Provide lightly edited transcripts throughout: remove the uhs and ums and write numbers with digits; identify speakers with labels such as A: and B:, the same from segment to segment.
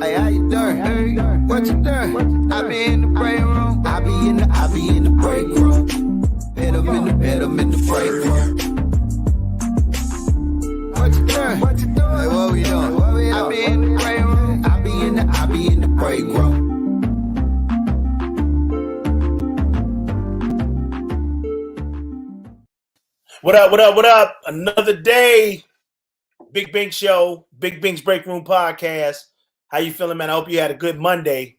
A: Hey, how you doing? Hey, what you doing? I be in the break room. I be in the break room. Hit 'em in the break room. What you doing? Hey, what we doing? I be in the break room. I be in the break room.
B: What up, what up, what up? Another day. Big Bink Show, Big Bink's Break Room Podcast. How you feeling, man? I hope you had a good Monday.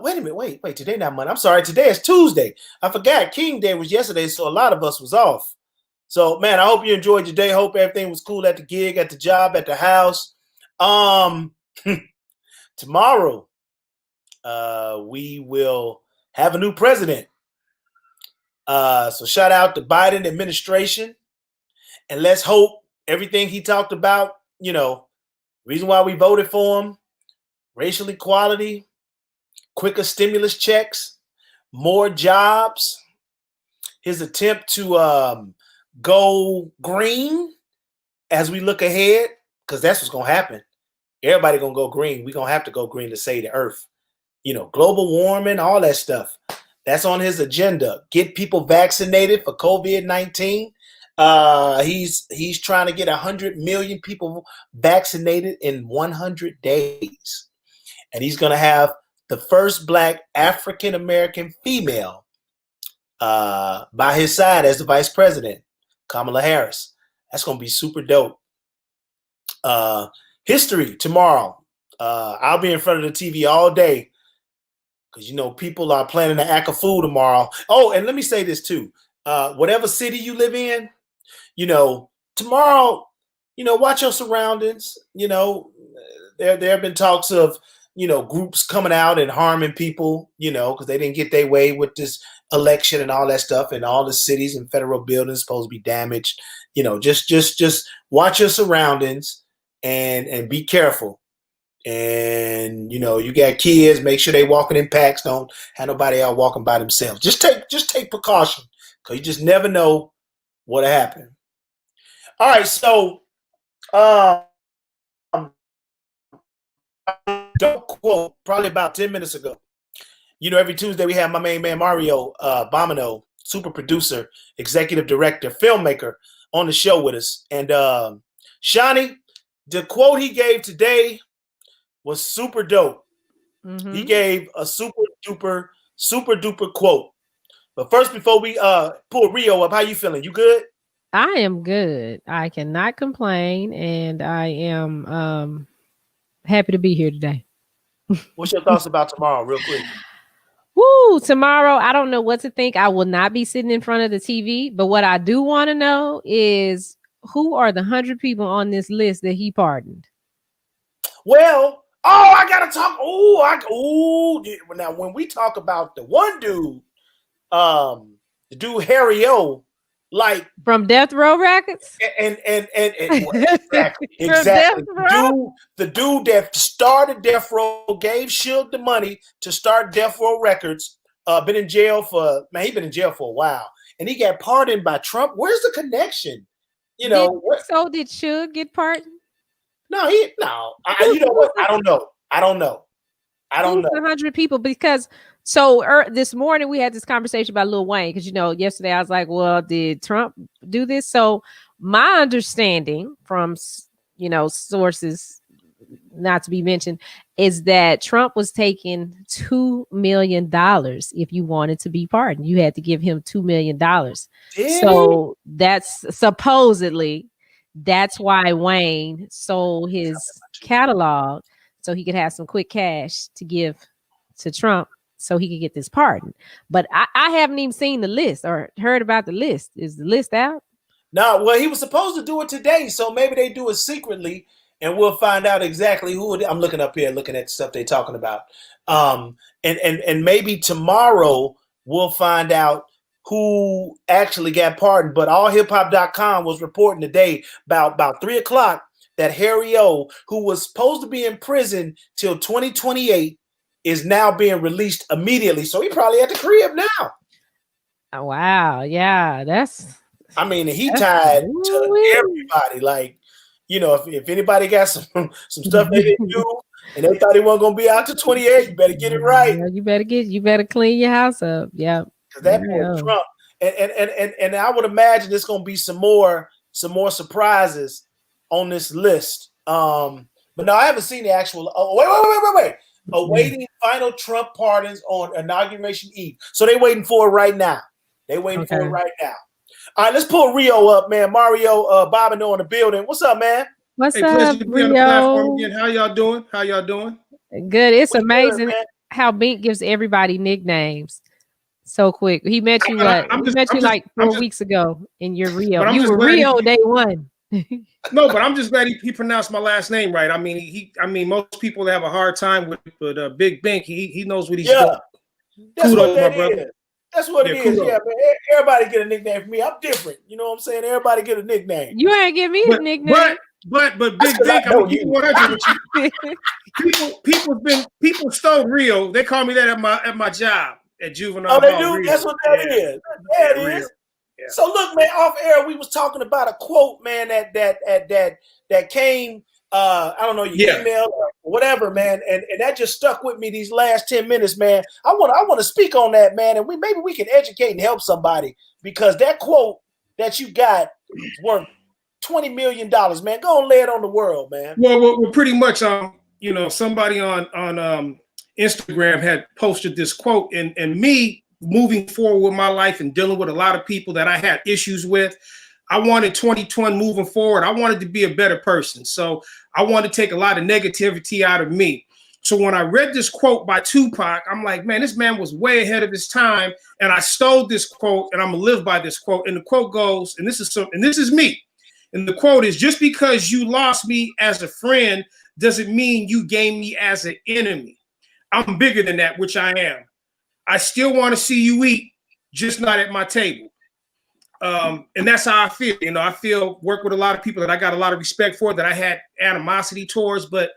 B: Wait a minute, wait. Today not Monday. I'm sorry, today is Tuesday. I forgot King Day was yesterday, so a lot of us was off. So, man, I hope you enjoyed your day. Hope everything was cool at the gig, at the job, at the house. Tomorrow, we will have a new president. So shout out to Biden administration. And let's hope everything he talked about, reason why we voted for him, racial equality, quicker stimulus checks, more jobs, his attempt to go green as we look ahead, because that's what's going to happen. Everybody going to go green. We're going to have to go green to save the earth. Global warming, all that stuff. That's on his agenda. Get people vaccinated for COVID-19. He's trying to get 100 million people vaccinated in 100 days. And he's going to have the first Black African-American female by his side as the vice president, Kamala Harris. That's going to be super dope. History tomorrow. I'll be in front of the TV all day because, people are planning to act a fool tomorrow. Oh, and let me say this too. Whatever city you live in, tomorrow, watch your surroundings. There have been talks of, groups coming out and harming people, because they didn't get their way with this election and all that stuff, and all the cities and federal buildings supposed to be damaged. Just watch your surroundings and be careful. And you got kids, make sure they walking in packs. Don't have nobody out walking by themselves. Just take precaution, because you just never know what'll happen. All right, so don't quote probably about 10 minutes ago. Every Tuesday we have my main man Mario Bobino, super producer, executive director, filmmaker, on the show with us. And Shani, the quote he gave today was super dope. Mm-hmm. He gave a super duper quote. But first, before we pull Rio up, how you feeling? You good?
C: I am good. I cannot complain, and I am happy to be here today.
B: What's your thoughts about tomorrow, real quick?
C: Woo! Tomorrow, I don't know what to think. I will not be sitting in front of the TV, but what I do want to know is who are the 100 people on this list that he pardoned?
B: Well, I gotta talk. Now when we talk about the one dude, the dude Harry O, like
C: from Death Row Records,
B: and exactly. The dude that started Death Row, gave Suge the money to start Death Row Records. Been in jail for a while, and he got pardoned by Trump. Where's the connection?
C: So did Suge get pardoned?
B: No. You know what? I don't know.
C: 100 people, because this morning we had this conversation about Lil Wayne, because yesterday I was like, well, did Trump do this? So my understanding from sources not to be mentioned is that Trump was taking $2 million. If you wanted to be pardoned, you had to give him $2 million. So that's supposedly that's why Wayne sold his catalog, so he could have some quick cash to give to Trump so he could get this pardon. But I haven't even seen the list or heard about the list. Is the list out?
B: No, well, he was supposed to do it today, so maybe they do it secretly, and we'll find out exactly who it is. I'm looking up here, looking at the stuff they're talking about. And maybe tomorrow we'll find out who actually got pardoned. But allhiphop.com was reporting today about 3:00 that Harry O, who was supposed to be in prison till 2028, is now being released immediately. So he probably at the crib now.
C: Oh, wow. Yeah,
B: he tied to everybody. Like, if anybody got some stuff they didn't do, And they thought he wasn't gonna be out to 28. You better get it right.
C: Yeah, you better clean your house up. Yeah.
B: Because that boy Trump. And I would imagine there's gonna be some more surprises on this list. But no, I haven't seen the actual. Oh, wait. Awaiting final Trump pardons on Inauguration Eve. So they're waiting for it right now. They're waiting for it right now. All right, let's pull Rio up, man. Mario Bobino in the building. What's up, man?
C: What's up, Rio? On the platform
D: again. How y'all doing?
C: Good. It's amazing how Bink gives everybody nicknames so quick. He met you like 4 weeks ago in your Rio. You were Rio day one.
D: No, but I'm just glad he pronounced my last name right. I mean, most people have a hard time with Big Bink. He knows what he's doing.
B: That's kudos, what that my brother. Is. That's what it is. Kudos. Yeah, man. Everybody get a nickname for me. I'm different. You know what I'm saying? Everybody get a nickname.
C: You ain't give me a nickname.
D: But Big Bink, I'm gonna keep 100 with you. People stole Rio. They call me that at my job at Juvenile.
B: Oh, they do. Rio. That's what that is. There it is. Yeah. So look, man, off air, we was talking about a quote, man, that came. I don't know, your email or whatever, man, and that just stuck with me these last 10 minutes, man. I want to speak on that, man, and maybe we can educate and help somebody, because that quote that you got is worth $20 million, man. Go and lay it on the world, man.
D: Well, pretty much, somebody on Instagram had posted this quote, and me moving forward with my life and dealing with a lot of people that I had issues with. I wanted 2020 moving forward. I wanted to be a better person. So I wanted to take a lot of negativity out of me. So when I read this quote by Tupac, I'm like, man, this man was way ahead of his time. And I stole this quote, and I'm gonna live by this quote. And the quote goes, and this is me. And the quote is, just because you lost me as a friend doesn't mean you gained me as an enemy. I'm bigger than that, which I am. I still want to see you eat, just not at my table. And that's how I feel. I work with a lot of people that I got a lot of respect for, that I had animosity towards, but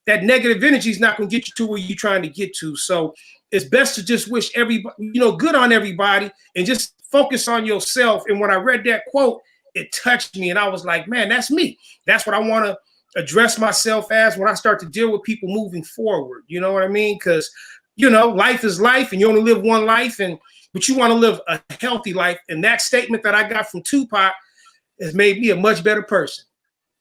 D: that negative energy is not going to get you to where you're trying to get to. So it's best to just wish everybody, good on everybody, and just focus on yourself. And when I read that quote, it touched me, and I was like, man, that's me. That's what I want to address myself as when I start to deal with people moving forward. You know what I mean? Because life is life, and you only live one life, but you want to live a healthy life. And that statement that I got from Tupac has made me a much better person.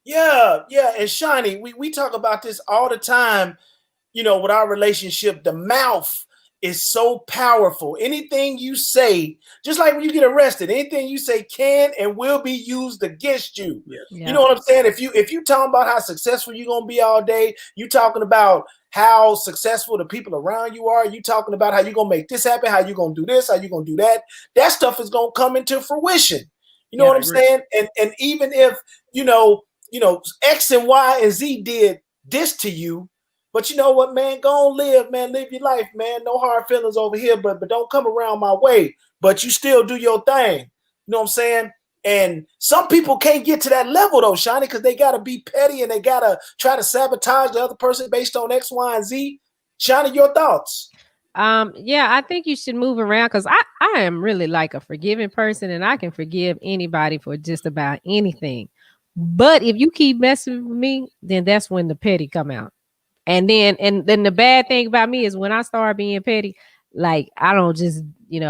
B: Yeah. And Shani, we talk about this all the time, with our relationship. The mouth is so powerful. Anything you say, just like when you get arrested, anything you say can and will be used against you. Yeah. You know what I'm saying? If you talking about how successful you're going to be all day, you talking about how successful the people around you are, you talking about how you're going to make this happen, how you're going to do this, how you're going to do that, that stuff is going to come into fruition. You know what I'm saying? And even if, X and Y and Z did this to you, but you know what, man, go on, live your life, man. No hard feelings over here, but don't come around my way, but you still do your thing. You know what I'm saying? And some people can't get to that level though, Shani, because they got to be petty and they got to try to sabotage the other person based on X, Y, and Z. Shani, your thoughts?
C: I think you should move around, because I am really like a forgiving person, and I can forgive anybody for just about anything. But if you keep messing with me, then that's when the petty come out. And then the bad thing about me is when I start being petty, like I don't just, you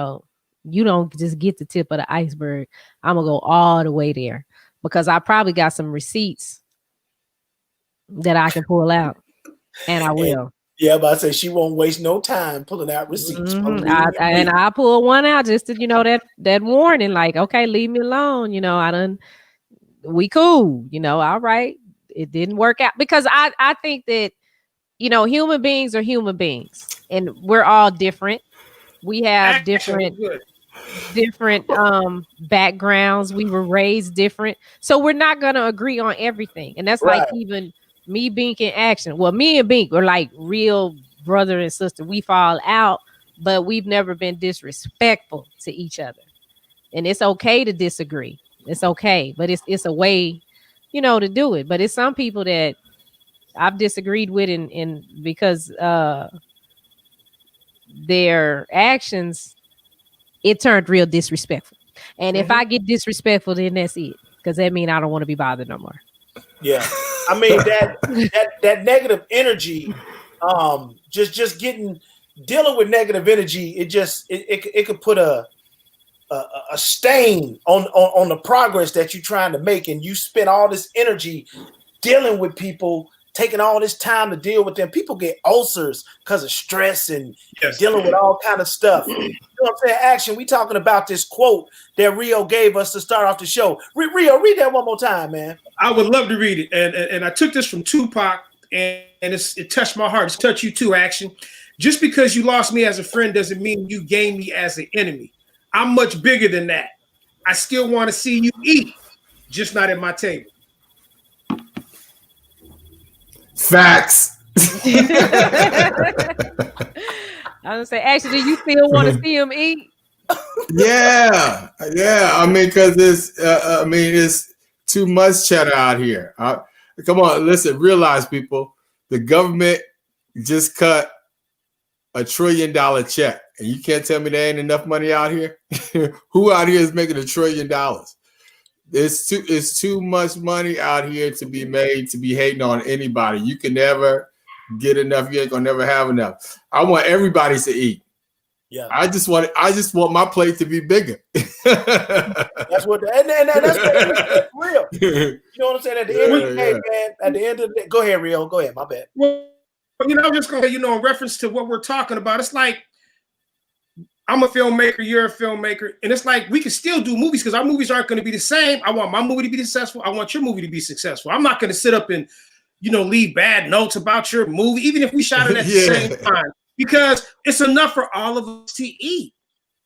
C: don't just get the tip of the iceberg. I'm gonna go all the way there, because I probably got some receipts that I can pull out, and I will.
B: Yeah, but I say she won't waste no time pulling out receipts.
C: Mm-hmm. I pull one out just to, that warning, like, okay, leave me alone. We cool, all right. It didn't work out, because I think that, human beings are human beings, and we're all different. We have different backgrounds. We were raised different. So we're not going to agree on everything. And that's right. Like even me, Bink, and Action. Well, me and Bink are like real brother and sister. We fall out, but we've never been disrespectful to each other. And it's okay to disagree. It's okay. But it's a way, to do it. But it's some people that I've disagreed with and because their actions, it turned real disrespectful. And if I get disrespectful, then that's it. Because that means I don't want to be bothered no more.
B: Yeah. I mean that negative energy, just dealing with negative energy, it could put a stain on the progress that you're trying to make, and you spend all this energy dealing with people, taking all this time to deal with them. People get ulcers because of stress and dealing with all kind of stuff. You know what I'm saying? Action. We talking about this quote that Rio gave us to start off the show. Rio, read that one more time, man.
D: I would love to read it. And I took this from Tupac, and it touched my heart. It's touched you too, Action. Just because you lost me as a friend doesn't mean you gained me as an enemy. I'm much bigger than that. I still want to see you eat, just not at my table.
E: Facts.
C: I was gonna say, actually, do you still want to see him eat?
E: Yeah. I mean, because it's too much cheddar out here. Come on, listen. Realize, people, the government just cut $1 trillion check, and you can't tell me there ain't enough money out here. Who out here is making $1 trillion? It's too much money out here to be made to be hating on anybody. You can never get enough. You ain't gonna never have enough. I want everybody to eat.
B: Yeah.
E: I just want my plate to be bigger.
B: That's what that's real. You know what I'm saying? At the end of the day, man. At the end of the day, go ahead, Rio. Go ahead. My bad.
D: Well, I'm just going to, in reference to what we're talking about, it's like I'm a filmmaker, you're a filmmaker, and it's like we can still do movies because our movies aren't going to be the same. I want my movie to be successful. I want your movie to be successful. I'm not going to sit up and, leave bad notes about your movie, even if we shot it at the same time, because it's enough for all of us to eat.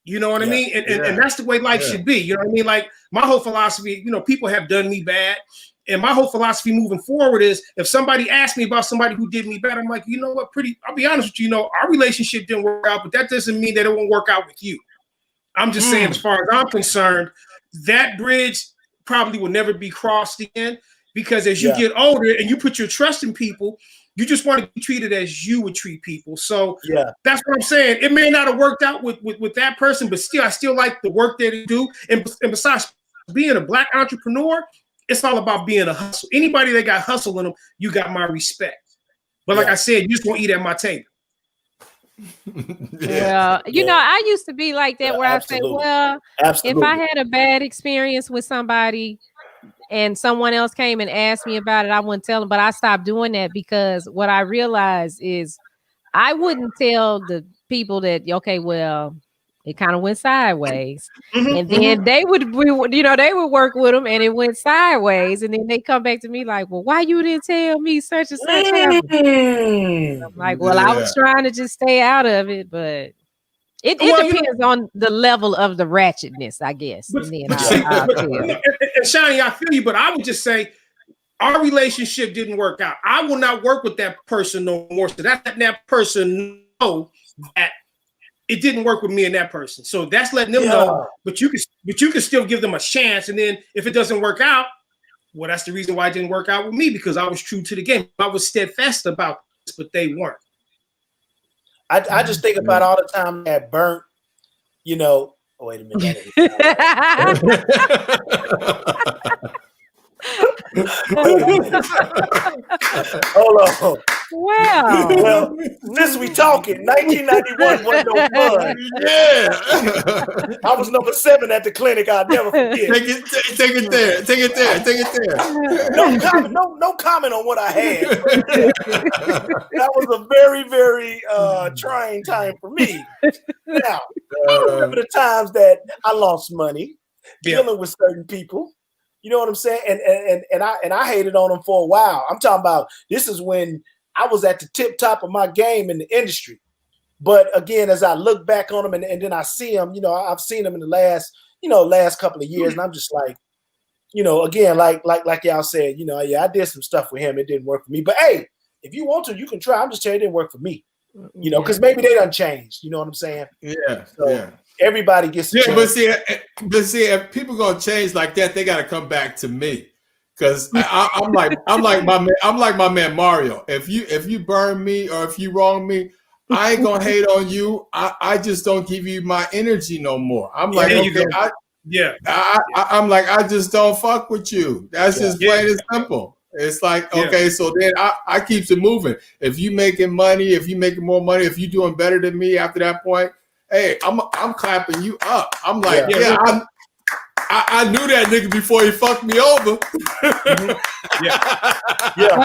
D: You know what I mean? And that's the way life should be. You know what I mean? Like my whole philosophy, people have done me bad. And my whole philosophy moving forward is if somebody asks me about somebody who did me bad, I'm like, you know what, I'll be honest with you, our relationship didn't work out, but that doesn't mean that it won't work out with you. I'm just saying, as far as I'm concerned, that bridge probably will never be crossed again, because as you get older and you put your trust in people, you just want to be treated as you would treat people. So that's what I'm saying. It may not have worked out with that person, but still, I still like the work that they do. And besides being a Black entrepreneur, it's all about being a hustle. Anybody that got hustle in them, you got my respect. But like I said, you just won't eat at my table.
C: I used to be like that, where I say, well, if I had a bad experience with somebody and someone else came and asked me about it, I wouldn't tell them. But I stopped doing that, because what I realized is I wouldn't tell the people that, okay, well, it kind of went sideways, and then they would work with them, and it went sideways, and then they come back to me like, well, why you didn't tell me such and such happened? I'm like, well, I was trying to just stay out of it, but it depends on the level of the ratchetness, I guess.
D: But,
C: and then
D: and Shani, I feel you, but I would just say our relationship didn't work out. I will not work with that person no more. So that person know that it didn't work with me and that person. So that's letting them know, but you can still give them a chance. And then if it doesn't work out, well, that's the reason why it didn't work out with me, because I was true to the game. I was steadfast about this, but they weren't.
B: I just think about all the time that burnt, oh, wait a minute. Hold on.
C: Wow.
B: Well, since we talking, 1991 wasn't no fun.
E: Yeah.
B: I was number 7 at the clinic. I'll never forget.
E: Take it there.
B: No comment on what I had. That was a very, very trying time for me. Now, I remember the times that I lost money dealing with certain people. You know what I'm saying? And I hated on them for a while. I'm talking about, this is when I was at the tip top of my game in the industry. But again, as I look back on them and then I see them, I've seen them in the last couple of years, and I'm just like, again, like y'all said, I did some stuff with him. It didn't work for me. But hey, if you want to, you can try. I'm just telling you, it didn't work for me. Because maybe they done changed. You know what I'm saying?
E: Yeah.
B: So everybody gets a chance.
E: But see, if people gonna change like that, they gotta come back to me. Because I'm like my man Mario. If you burn me or if you wrong me, I ain't gonna hate on you. I just don't give you my energy no more. I'm like, I'm like, I just don't fuck with you. That's just plain and simple. It's like, okay, so then I keeps it moving. If you making money, if you making more money, if you doing better than me after that point, hey, I'm clapping you up. I'm like, I knew that nigga before he fucked me over.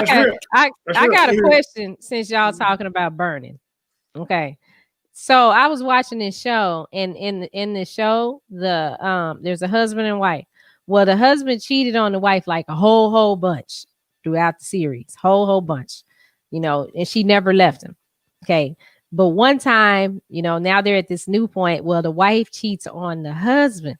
C: Okay, I got a question since y'all talking about burning. Okay. So I was watching this show, and in the show, there's a husband and wife. Well, the husband cheated on the wife like a whole bunch throughout the series, whole bunch, and she never left him. Okay. But one time, now they're at this new point. Well, the wife cheats on the husband.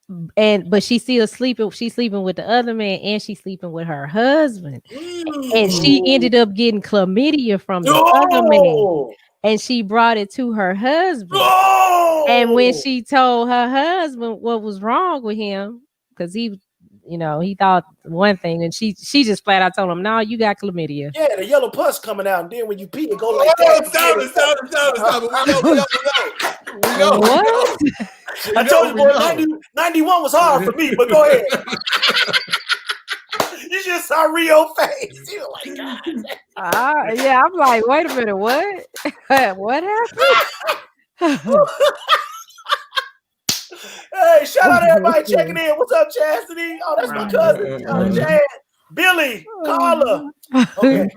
C: But she's still sleeping. She's sleeping with the other man, and she's sleeping with her husband. And she ended up getting chlamydia from the other man. And she brought it to her husband. And when she told her husband what was wrong with him, because he thought one thing, and she just flat out told him, "No, you got chlamydia."
B: Yeah, the yellow pus coming out, and then when you pee, it go like that.
E: Stop. We know.
C: What?
B: I told you, boy, 91 was hard for me, but go ahead. You just saw Rio face. You were like, God.
C: Yeah, I'm like, wait a minute, what? What happened?
B: Hey, shout out to everybody checking in. What's up, Chastity? Oh, that's my cousin. Jan, Billy, Carla. Okay.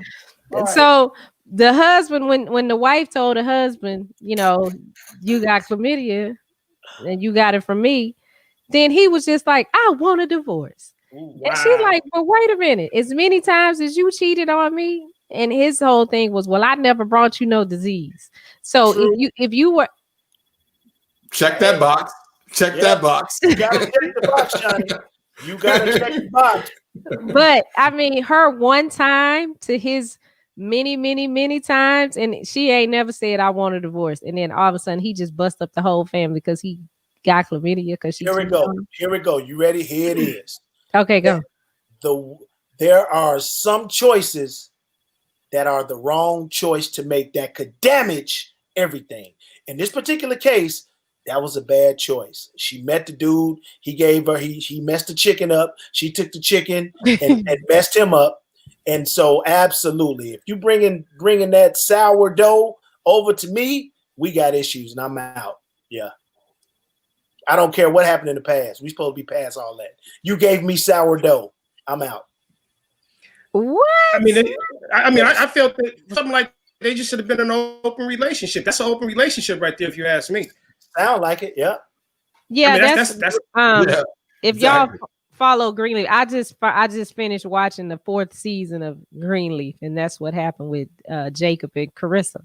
B: Right.
C: So the husband, when the wife told the husband, you got chlamydia and you got it from me, then he was just like, I want a divorce. Ooh, wow. And she's like, but wait a minute, as many times as you cheated on me. And his whole thing was, well, I never brought you no disease. So if you were
E: check that box. Check that box.
B: You gotta check the box, Shani. You gotta check the box.
C: But I mean, her one time to his many times, and she ain't never said I want a divorce. And then all of a sudden he just bust up the whole family because he got chlamydia. Because
B: Here we go. You ready? Here it is.
C: Okay, go.
B: There are some choices that are the wrong choice to make that could damage everything. In this particular case, that was a bad choice. She met the dude. He gave her. He messed the chicken up. She took the chicken and messed him up. And so, absolutely, if you bringing that sourdough over to me, we got issues, and I'm out. Yeah, I don't care what happened in the past. We supposed to be past all that. You gave me sourdough. I'm out.
C: What?
D: I felt that something like they just should have been in an open relationship. That's an open relationship right there, if you ask me.
B: Sound like it, yeah.
C: Yeah,
D: that's
C: if y'all follow Greenleaf, I just finished watching the 4th season of Greenleaf, and that's what happened with Jacob and Carissa.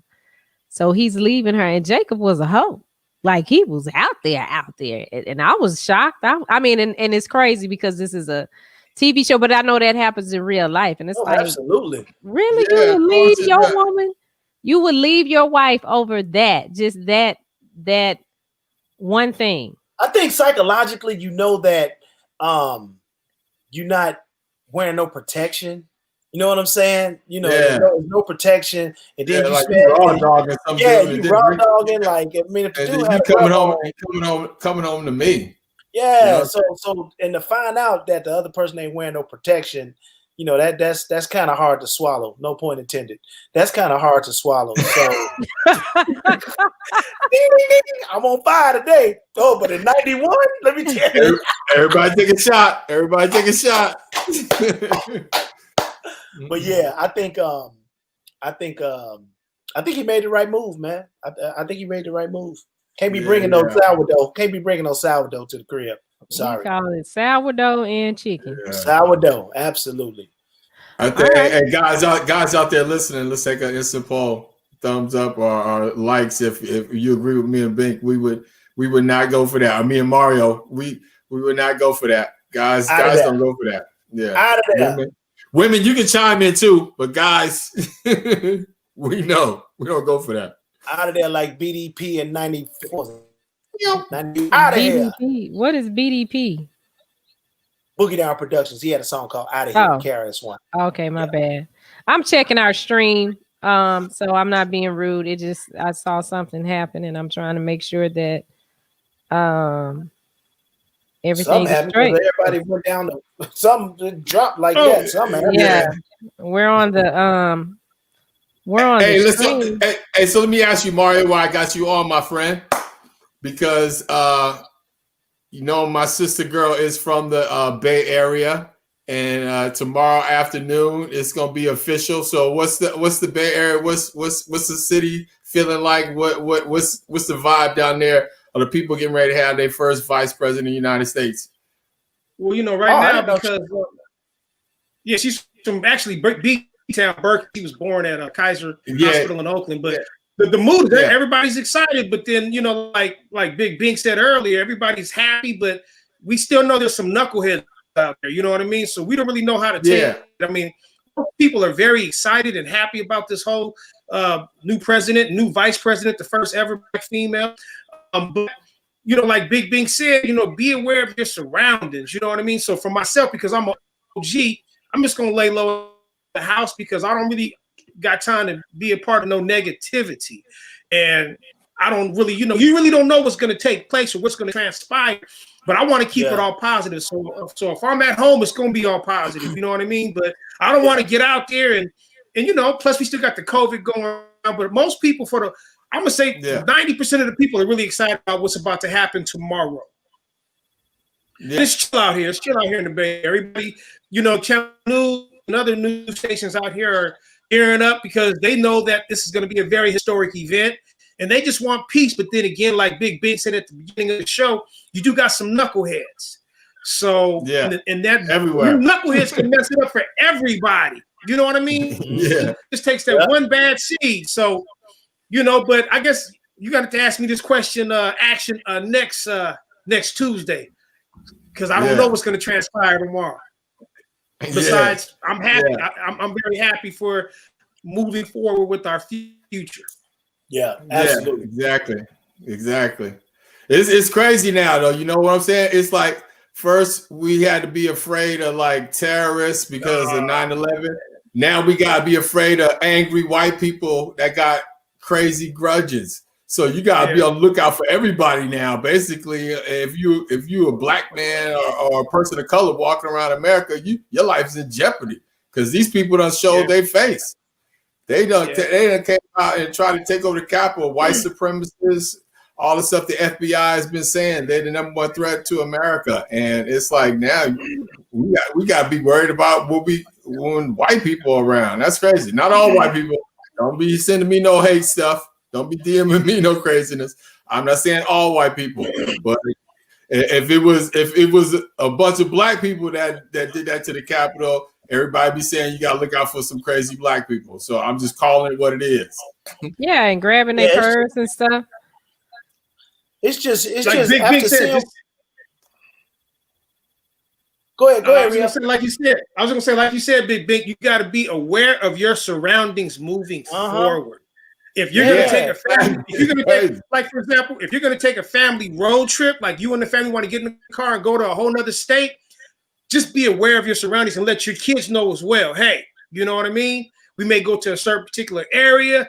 C: So he's leaving her, and Jacob was a hoe. Like, he was out there, and I was shocked. I mean, and it's crazy because this is a TV show, but I know that happens in real life, and it's like,
B: absolutely,
C: really, you would leave your woman, you would leave your wife over that, just that one thing.
B: I think psychologically, that you're not wearing no protection. You know what I'm saying? There's no protection, and then
E: you raw dogging something.
B: Yeah, you raw dogging. Like, I mean, if
E: you coming home to me.
B: Yeah. So and to find out that the other person ain't wearing no protection, that's kind of hard to swallow. No point intended. That's kind of hard to swallow. So I'm on fire today. Oh, but in 91, let me tell you.
E: Everybody take a shot.
B: But yeah, I think he made the right move, man. I think he made the right move. Can't be bringing no sourdough. Can't be bringing no sourdough to the crib. I'm sorry.
C: You call it sourdough and chicken.
B: Yeah. Sourdough, absolutely.
E: I think, hey, guys out there listening, let's take an instant poll, thumbs up or likes if you agree with me and Bink. We would not go for that. Me and Mario, we would not go for that. Guys don't go for that. Yeah.
B: Out of that.
E: Women, you can chime in too, but guys, we know we don't go for that.
B: Out of there like BDP in 94.
C: Out of here. What is BDP?
B: Boogie Down Productions. He had a song called Out of Here. Careless One.
C: Okay, my bad. I'm checking our stream. So I'm not being rude. I saw something happen, and I'm trying to make sure that Everything is
B: happened
C: straight.
B: because everybody went down. Some dropped like that. Some happened.
C: Yeah, we're on the
E: Hey,
C: the
E: listen.
C: stream.
E: Hey, so let me ask you, Mario, why I got you on, my friend, because you know my sister girl is from the Bay Area, and tomorrow afternoon it's gonna be official. So what's the Bay Area? What's the city feeling like? What's the vibe down there? Are the people getting ready to have their first vice president of the United States?
D: Well, you know, right now because she's from actually B-Town, Berkeley. She was born at Kaiser Hospital in Oakland, but the mood, everybody's excited. But then, you know, like Big Bink said earlier, everybody's happy, but we still know there's some knuckleheads out there. You know what I mean? So we don't really know how to take it. I mean, people are very excited and happy about this whole new president, new vice president, the first ever black female. But you know, like Big Bink said, you know, be aware of your surroundings. You know what I mean? So for myself, because I'm an OG, I'm just gonna lay low in the house because I don't really got time to be a part of no negativity. And I don't really, you really don't know what's gonna take place or what's gonna transpire. But I want to keep it all positive. So if I'm at home, it's gonna be all positive. You know what I mean? But I don't want to get out there and you know, plus we still got the COVID going on. But most people I'm gonna say 90% of the people are really excited about what's about to happen tomorrow. Yeah. It's chill out here. It's chill out here in the Bay. Everybody, you know, Channel News and other news stations out here are gearing up because they know that this is going to be a very historic event, and they just want peace. But then again, like Big Bink said at the beginning of the show, you do got some knuckleheads. So and that everywhere knuckleheads can mess it up for everybody. You know what I mean? It just takes that one bad seed. So. You know, but I guess you got to ask me this question next Tuesday because I don't know what's going to transpire tomorrow. Besides, I'm happy. I'm very happy for moving forward with our future.
B: Yeah, absolutely.
E: Exactly. It's crazy now, though. You know what I'm saying? It's like first we had to be afraid of like terrorists because of 9/11. Now we got to be afraid of angry white people that got crazy grudges. So you gotta be on the lookout for everybody now. Basically, if you a black man or a person of color walking around America, your life's in jeopardy because these people done showed their face. They done came out and tried to take over the Capitol. White supremacists, all the stuff the FBI has been saying. They're the number one threat to America, and it's like now we got to be worried about when white people are around. That's crazy. Not all white people. Don't be sending me no hate stuff. Don't be DMing me no craziness. I'm not saying all white people, but if it was a bunch of black people that did that to the Capitol, everybody be saying you gotta look out for some crazy black people. So I'm just calling it what it is.
C: Yeah, and grabbing their purse and stuff.
B: It's just
D: like Big Bink said.
B: Go ahead.
D: I was gonna say, like you said, Big Bink, you got to be aware of your surroundings moving forward. If you're gonna take a family, like for example, if you're gonna take a family road trip, like you and the family want to get in the car and go to a whole nother state, just be aware of your surroundings and let your kids know as well. Hey, you know what I mean? We may go to a certain particular area.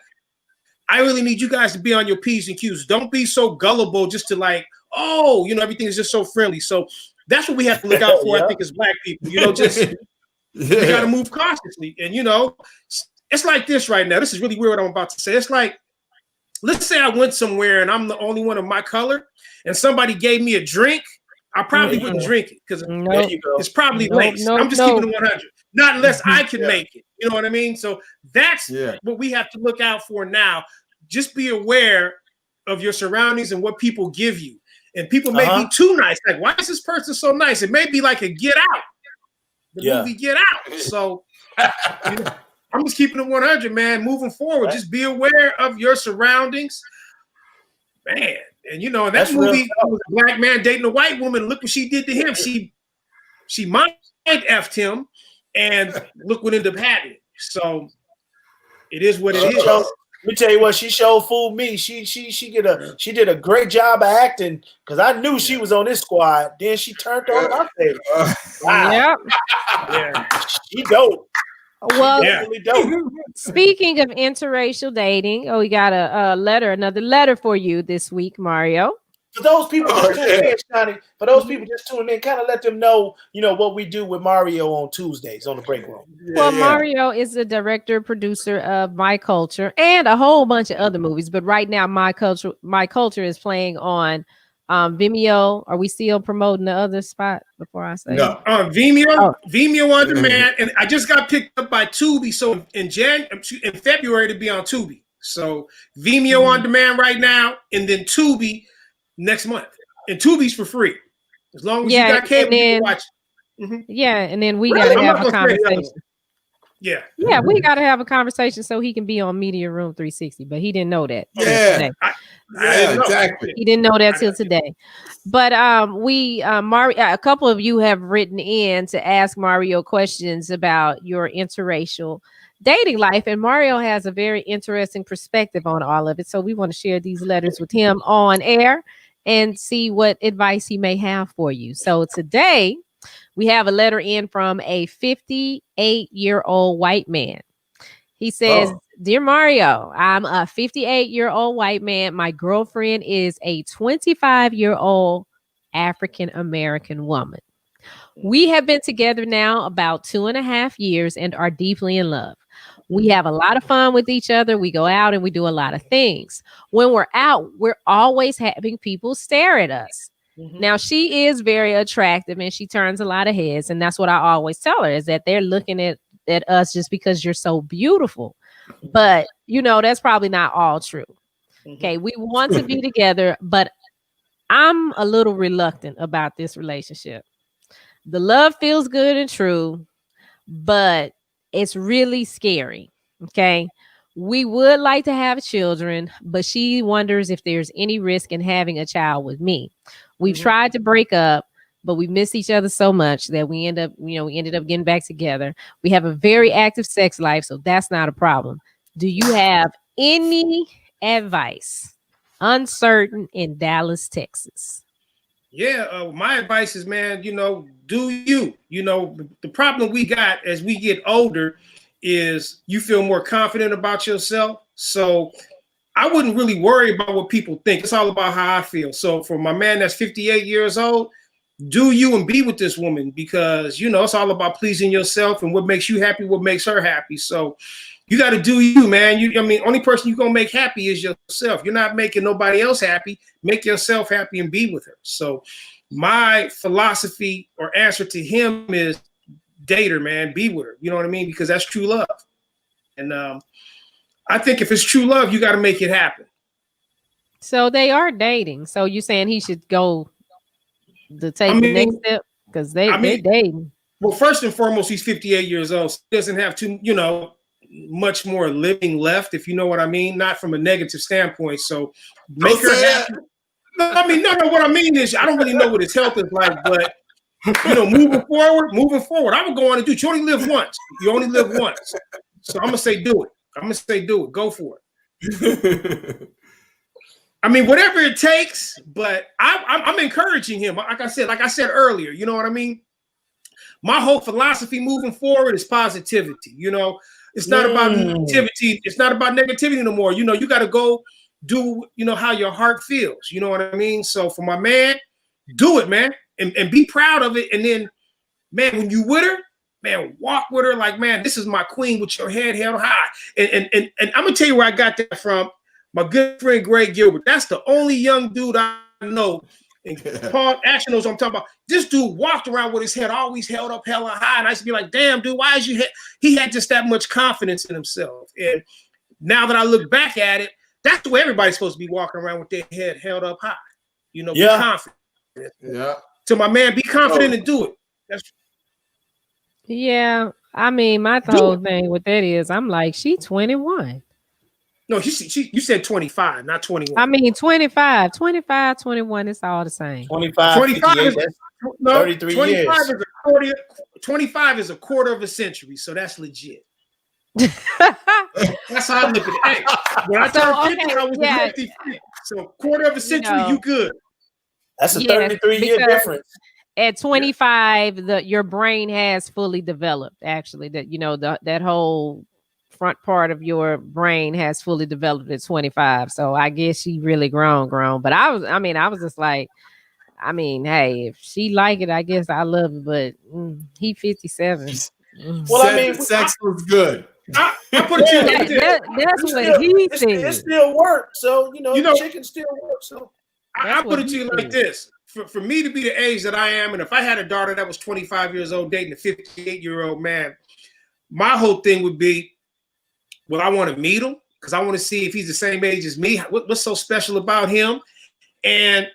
D: I really need you guys to be on your P's and Q's. Don't be so gullible just to like, oh, you know, everything is just so friendly. So that's what we have to look out for, I think, as black people. You know, just we got to move cautiously. And, you know, it's like this right now. This is really weird what I'm about to say. It's like, let's say I went somewhere and I'm the only one of my color and somebody gave me a drink. I probably wouldn't drink it because it's probably laced. I'm just keeping it 100. Not unless I can make it. You know what I mean? So that's what we have to look out for now. Just be aware of your surroundings and what people give you. And people may be too nice. Like, why is this person so nice? It may be like a Get Out. The movie Get Out. So you know, I'm just keeping it 100, man. Moving forward, just be aware of your surroundings. Man, and you know, that movie was a black man dating a white woman. Look what she did to him. She might effed him, and look what ended up happening. So it is what it is.
B: Let me tell you what, she sure fooled me. She did a great job of acting because I knew she was on this squad. Then she turned on my face. Wow. Yeah, she dope.
C: Well, speaking of interracial dating, we got another letter for you this week, Mario.
B: For those people just tuning in, Shani, for those people just tuning in, kind of let them know, what we do with Mario on Tuesdays on the break room.
C: Well, Mario is the director, producer of My Culture and a whole bunch of other movies. But right now, My Culture is playing on Vimeo. Are we still promoting the other spot before I say?
E: No.
D: Vimeo on demand, and I just got picked up by Tubi. So in February to be on Tubi. So Vimeo on demand right now, and then Tubi next month. And Tubi's for free. As long as you got cable, you can watch it.
C: Yeah, and then we gotta have a conversation.
D: Yeah,
C: we gotta have a conversation so he can be on Media Room 360, but he didn't know that.
E: Yeah, exactly.
C: He didn't know that till today. But Mario, a couple of you have written in to ask Mario questions about your interracial dating life, and Mario has a very interesting perspective on all of it. So we want to share these letters with him on air and see what advice he may have for you. So today we have a letter in from a 58-year-old white man. He says, Dear Mario, I'm a 58-year-old white man. My girlfriend is a 25-year-old African-American woman. We have been together now about 2.5 years and are deeply in love. We have a lot of fun with each other. We go out and we do a lot of things. When we're out, we're always having people stare at us. Now, she is very attractive and she turns a lot of heads. And that's what I always tell her, is that they're looking at us just because you're so beautiful. But, that's probably not all true. Okay, we want to be together, but I'm a little reluctant about this relationship. The love feels good and true, but it's really scary. Okay. We would like to have children, but she wonders if there's any risk in having a child with me. We've tried to break up, but we miss each other so much that we ended up getting back together. We have a very active sex life, so that's not a problem. Do you have any advice? Uncertain in Dallas, Texas.
D: Yeah, my advice is, man, do you. The problem we got as we get older is you feel more confident about yourself. So I wouldn't really worry about what people think. It's all about how I feel. So for my man that's 58 years old, do you and be with this woman, because, it's all about pleasing yourself and what makes you happy, what makes her happy. So you got to do you, man. Only person you're going to make happy is yourself. You're not making nobody else happy. Make yourself happy and be with her. So my philosophy or answer to him is date her, man. Be with her. You know what I mean? Because that's true love. And I think if it's true love, you got to make it happen.
C: So they are dating. So you're saying he should go to take the next step? Because they're dating.
D: Well, first and foremost, he's 58 years old. So he doesn't have too, much more living left, if you know what I mean. Not from a negative standpoint. So make her happy. No. What I mean is, I don't really know what his health is like, but moving forward, I would go on and do it. You only live once. So I'm gonna say do it. Go for it. Whatever it takes, but I'm encouraging him. Like I said earlier, you know what I mean? My whole philosophy moving forward is positivity. It's not about negativity. It's not about negativity no more. You got to go do, how your heart feels. You know what I mean? So for my man, do it, man, and be proud of it. And then, man, when you with her, man, walk with her like, man, this is my queen with your head held high. And I'm gonna tell you where I got that from. My good friend Greg Gilbert. That's the only young dude I know. And Paul Ashton knows what I'm talking about. This dude walked around with his head always held up hella high. And I used to be like, damn, dude, why is you he had just that much confidence in himself. And now that I look back at it, that's the way everybody's supposed to be walking around with their head held up high. Be confident.
E: Yeah.
D: So my man, be confident and do it.
C: My whole thing with that is, I'm like, she 21.
D: No, you said 25, not 21.
C: 25, 21, it's all the same.
B: 25 is 33 years.
D: 25 is a quarter of a century, so that's legit. That's how I look at it. Hey, when I turned 50, I was 50. So quarter of a century, you good.
B: That's a 33-year difference.
C: At 25, your brain has fully developed, actually. That that whole front part of your brain has fully developed at 25. So I guess she really grown. But I was just like, hey, if she like it, I guess I love it. But he 57.
B: Well,
E: sex was good.
D: I put it to you like this.
C: That's what he said.
B: It still works. So, the chicken still works. So
D: I put it to you like this. For me to be the age that I am, and if I had a daughter that was 25 years old dating a 58-year-old man, my whole thing would be, well, I want to meet him because I want to see if he's the same age as me. What's so special about him? And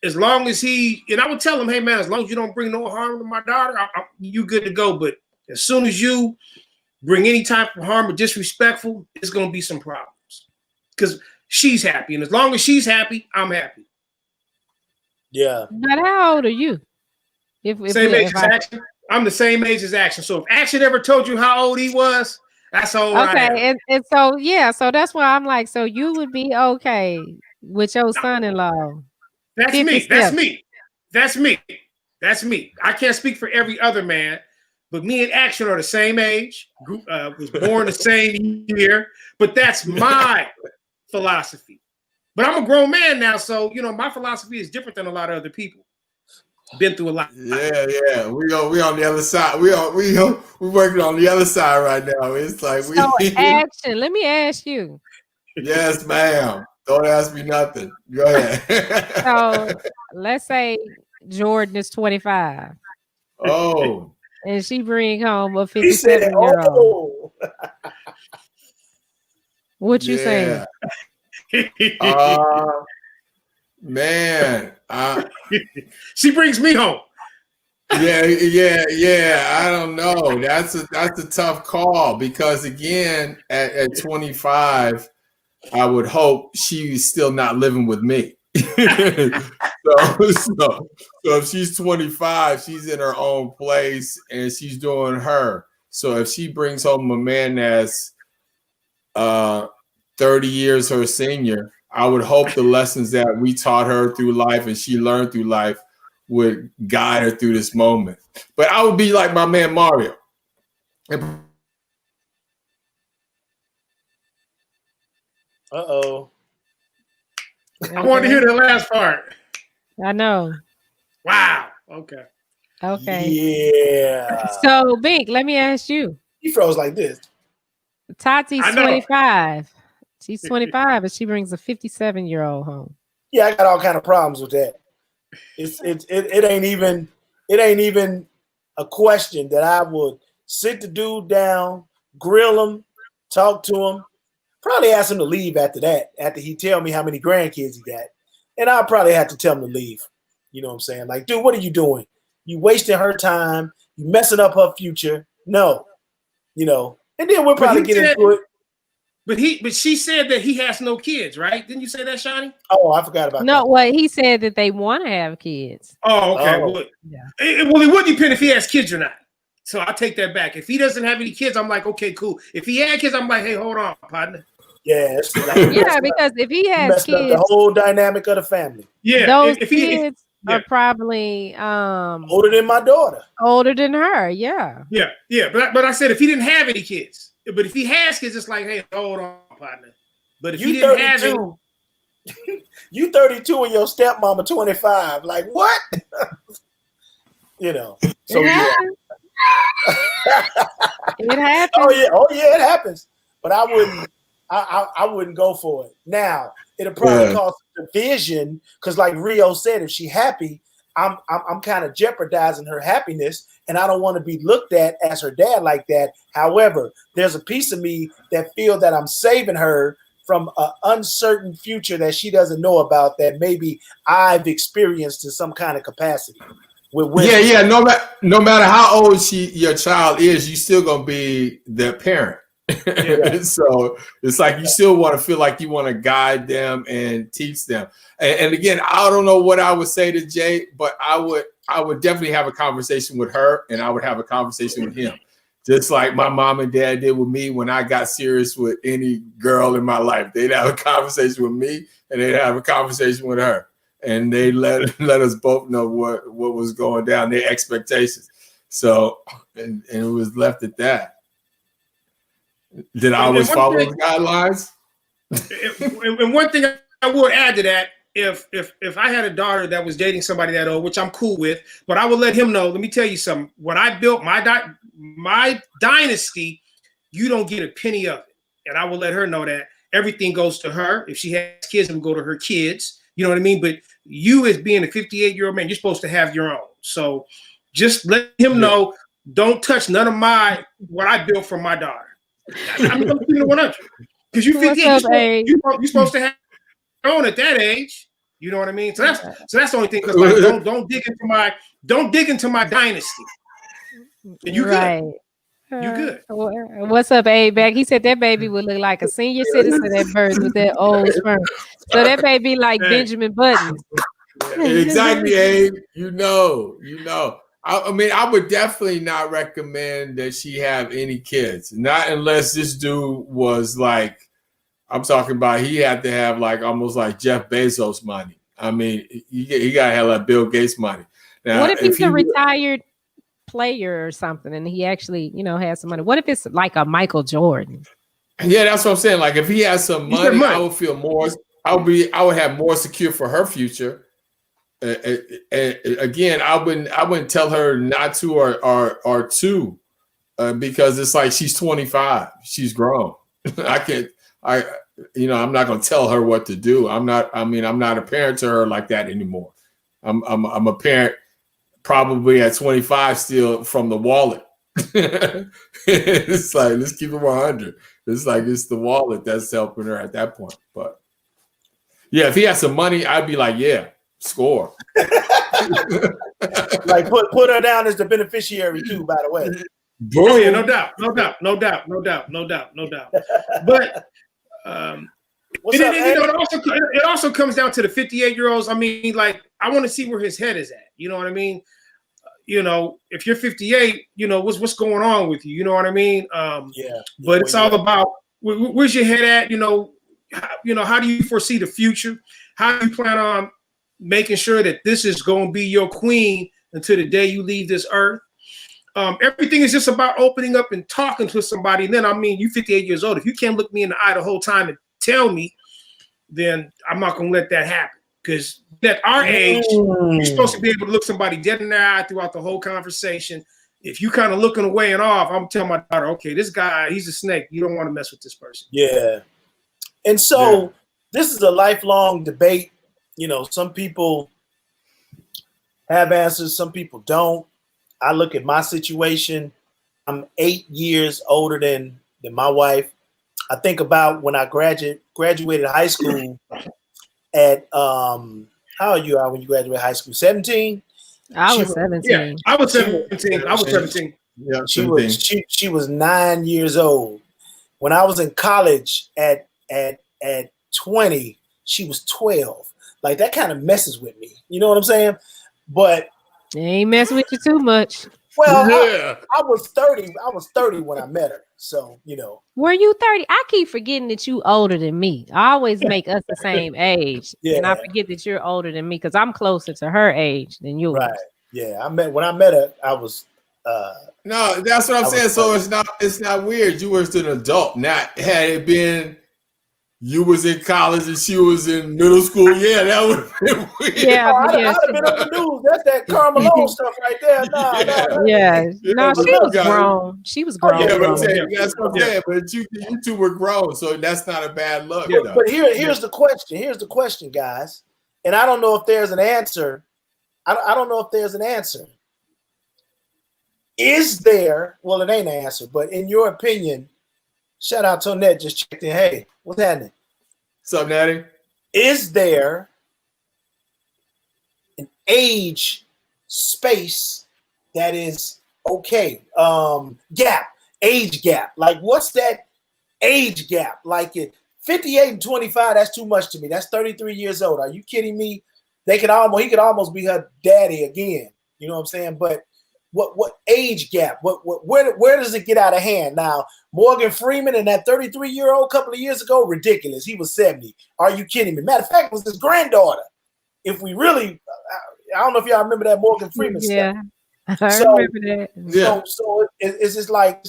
D: as long as and I would tell him, hey, man, as long as you don't bring no harm to my daughter, you good to go. But as soon as you bring any type of harm or disrespectful, it's going to be some problems because she's happy. And as long as she's happy, I'm happy.
B: Yeah.
C: But how old are you?
D: Same age as Action. I'm the same age as Action. So if Action ever told you how old he was, that's how old I am.
C: Okay, and so so that's why I'm like, so you would be okay with your son-in-law.
D: That's me. That's me. That's me. That's me. I can't speak for every other man, but me and Action are the same age. Was born the same year, but that's my philosophy. But I'm a grown man now, so my philosophy is different than a lot of other people. Been through a lot.
E: Yeah. We on the other side. We working on the other side right now. It's like
C: Action. Let me ask you.
E: Yes, ma'am. Don't ask me nothing. Go ahead.
C: So let's say Jordan is 25.
E: Oh.
C: And she bring home a 57-year-old. What you saying?
E: Man.
D: She brings me home.
E: Yeah. I don't know. That's a tough call because again, at 25, I would hope she's still not living with me. So if she's 25, she's in her own place and she's doing her. So if she brings home a man that's 30 years her senior, I would hope the lessons that we taught her through life and she learned through life would guide her through this moment. But I would be like my man Mario.
B: Uh-oh.
D: I wanted to hear the last part.
C: I know.
D: Wow. Okay.
B: Yeah.
C: So, Bink, let me ask you.
B: He froze like this.
C: Tati's 25. She's 25, and she brings a 57-year-old home.
B: Yeah, I got all kind of problems with that. It ain't even a question that I would sit the dude down, grill him, talk to him, probably ask him to leave after that, after he tell me how many grandkids he got. And I'll probably have to tell him to leave. You know what I'm saying? Like, dude, what are you doing? You wasting her time. You messing up her future. No. And then we'll probably get into it.
D: But she said that he has no kids, right? Didn't you say that, Shani?
B: Oh, I forgot about that.
C: No, well, he said that they want to have kids.
D: Oh, okay. Well, it would depend if he has kids or not. So I'll take that back. If he doesn't have any kids, I'm like, okay, cool. If he had kids, I'm like, hey, hold on, partner.
B: Yeah,
C: because if he has kids,
B: the whole dynamic of the family.
D: Yeah,
C: those kids are probably
B: older than my daughter,
C: older than her. Yeah.
D: But I said if he didn't have any kids, but if he has kids, it's like, hey, hold on, partner. But if he didn't have any,
B: you 32 and your stepmama 25, like what? So
C: it happens.
B: Oh yeah, it happens. But I wouldn't go for it. Now it'll probably cause division because, like Rio said, if she's happy, I'm kind of jeopardizing her happiness, and I don't want to be looked at as her dad like that. However, there's a piece of me that feel that I'm saving her from an uncertain future that she doesn't know about that maybe I've experienced in some kind of capacity.
E: Yeah. No matter how old your child is, you still gonna be their parent. Yeah. So it's like you still want to feel like you want to guide them and teach them. And again, I don't know what I would say to Jay, but I would definitely have a conversation with her, and I would have a conversation with him, just like my mom and dad did with me when I got serious with any girl in my life. They'd have a conversation with me, and they'd have a conversation with her, and they let us both know what was going down, their expectations. So, and it was left at that. Did I always follow the guidelines?
D: And one thing I would add to that, if I had a daughter that was dating somebody that old, which I'm cool with, but I would let him know, let me tell you something. When I built my dynasty, you don't get a penny of it. And I will let her know that everything goes to her. If she has kids, it will go to her kids. You know what I mean? But you, as being a 58-year-old man, you're supposed to have your own. So just let him know, don't touch none of what I built for my daughter. I'm keeping it 100. Because you're 58, you're supposed to have your own at that age. You know what I mean? So that's the only thing. Because like, don't dig into my dynasty. And you good. You good.
C: What's up, Abe? Back. He said that baby would look like a senior citizen at birth with that old sperm. So that baby like Benjamin Button.
E: Exactly, Abe. You know. I mean, I would definitely not recommend that she have any kids. Not unless this dude was like, I'm talking about he had to have like almost like Jeff Bezos money. I mean, he got to have like Bill Gates money. Now,
C: what if he's a retired player or something and he actually, has some money? What if it's like a Michael Jordan?
E: Yeah, that's what I'm saying. Like if he has some money, I would feel more. I would have more secure for her future. Again, I wouldn't tell her not to or to, because it's like she's 25. She's grown. I'm not going to tell her what to do. I'm not a parent to her like that anymore. I'm a parent probably at 25 still from the wallet. It's like, let's keep it 100. It's like, it's the wallet that's helping her at that point. But yeah, if he has some money, I'd be like, yeah, score.
B: Like put her down as the beneficiary too, by the way.
D: Oh yeah, no doubt. But it also comes down to the 58-year-olds. I mean, like, I want to see where his head is at. You know what I mean? If you're 58, what's going on with you? You know what I mean? But it's all about where's your head at? How do you foresee the future? How do you plan on making sure that this is going to be your queen until the day you leave this earth? Everything is just about opening up and talking to somebody. And then, you're 58 years old. If you can't look me in the eye the whole time and tell me, then I'm not going to let that happen. Because at our age, you're supposed to be able to look somebody dead in their eye throughout the whole conversation. If you kind of looking away and off, I'm telling my daughter, okay, this guy, he's a snake. You don't want to mess with this person.
B: Yeah. And so this is a lifelong debate. Some people have answers, some people don't. I look at my situation. I'm 8 years older than my wife. I think about when I graduated high school at how old you are when you graduate high school? 17?
C: I was 17.
D: Yeah, I was 17.
E: Yeah,
B: she was 9 years old. When I was in college at 20, she was 12. Like, that kind of messes with me. You know what I'm saying? But
C: they ain't messing with you too much.
B: Well, yeah. I was 30. I was 30 when I met her. So,
C: Were you 30? I keep forgetting that you older than me. I always make us the same age. Yeah. And I forget that you're older than me because I'm closer to her age than yours.
B: Right. Yeah. When I met her, I was
E: no, that's what I'm saying. So it's not weird. You were still an adult. Not had it been you was in college and she was in middle school. Yeah, that would have been weird.
C: Yeah,
B: I'd have been on the news. That's that Karl Malone stuff right there.
C: No, she was grown. She was grown.
E: Yeah, but that's what I'm saying. But you two were grown, so that's not a bad look.
B: Yeah, but here's the question. Here's the question, guys. And I don't know if there's an answer. I don't know if there's an answer. Is there? Well, it ain't an answer. But in your opinion, shout out to Annette, just checked in. Hey, what's happening?
E: What's up, Natty?
B: Is there an age space that is okay? Age gap. Like, what's that age gap? Like, 58 and 25, that's too much to me. That's 33 years old. Are you kidding me? He could almost be her daddy again. You know what I'm saying? But what age gap? Where does it get out of hand? Now, Morgan Freeman and that 33-year-old couple of years ago, ridiculous. He was 70. Are you kidding me? Matter of fact, it was his granddaughter. If we really, I don't know if y'all remember that Morgan Freeman stuff.
C: I remember that.
E: Yeah.
B: So it's just like,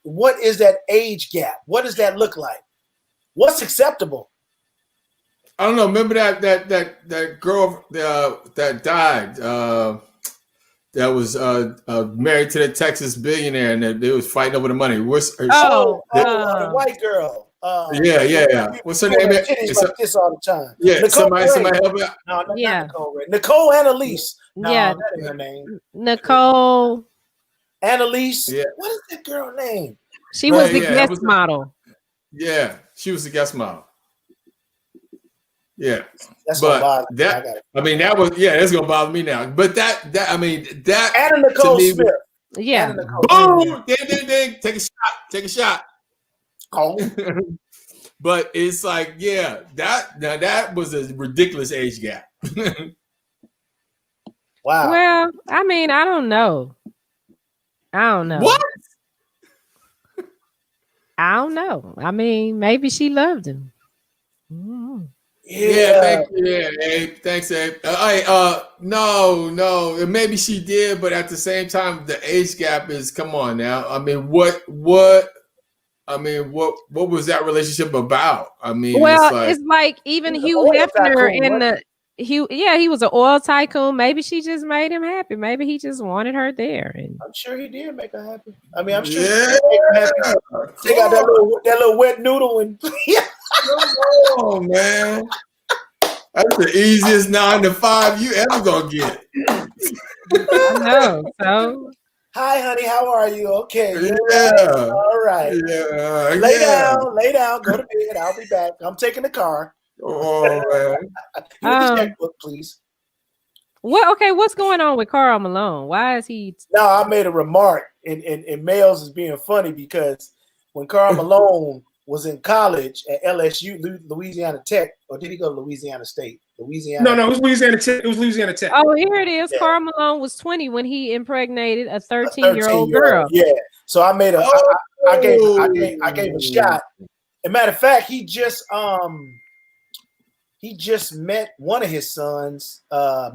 B: what is that age gap? What does that look like? What's acceptable?
E: I don't know. Remember that girl that died that was married to the Texas billionaire, and they was fighting over the money.
B: The white girl.
E: Yeah. What's her name?
B: It's like this all the time.
E: Yeah,
B: Nicole
E: somebody help me out.
B: No, not Nicole Ray. Nicole Annalise. No,
C: Yeah.
B: that ain't her name.
C: Nicole
B: Annalise.
E: Yeah.
B: What is that girl name?
C: She was the guest model.
E: Yeah, she was the guest model. Yeah,
B: that's
E: but that was that's gonna bother me now. But that
B: Anna Nicole Smith.
C: Yeah.
E: Boom! Ding! Take a shot.
B: Oh.
E: But it's like, that was a ridiculous age gap.
B: Wow.
C: Well, I mean, I don't know.
E: What?
C: I don't know. I mean, maybe she loved him.
E: Yeah, thanks, Abe. No, maybe she did, but at the same time, the age gap is. Come on now. I mean, what was that relationship about? I mean,
C: it's like even Hugh Hefner he was an oil tycoon. Maybe she just made him happy. Maybe he just wanted her there. And
B: I'm sure he did make her happy. I mean, I'm sure he did make her happy. Take out that little wet noodle and
E: come on, man. That's the easiest 9 to 5 you ever gonna get.
C: I know. So
B: hi, honey. How are you? Okay.
E: Yeah.
B: All right.
E: Yeah.
B: Lay down. Go to bed. I'll be back. I'm taking the car.
E: Oh man.
B: Give me the checkbook, please.
C: What's going on with Karl Malone? Why is he?
B: No, I made a remark, and Males is being funny because when Karl Malone was in college at LSU, Louisiana Tech, or did he go to Louisiana State? Louisiana.
D: No, it was Louisiana Tech. It was Louisiana Tech.
C: Oh, here it is. Yeah. Karl Malone was 20 when he impregnated a 13-year-old girl.
B: Yeah. So I made I gave a shot. As a matter of fact, he just met one of his sons.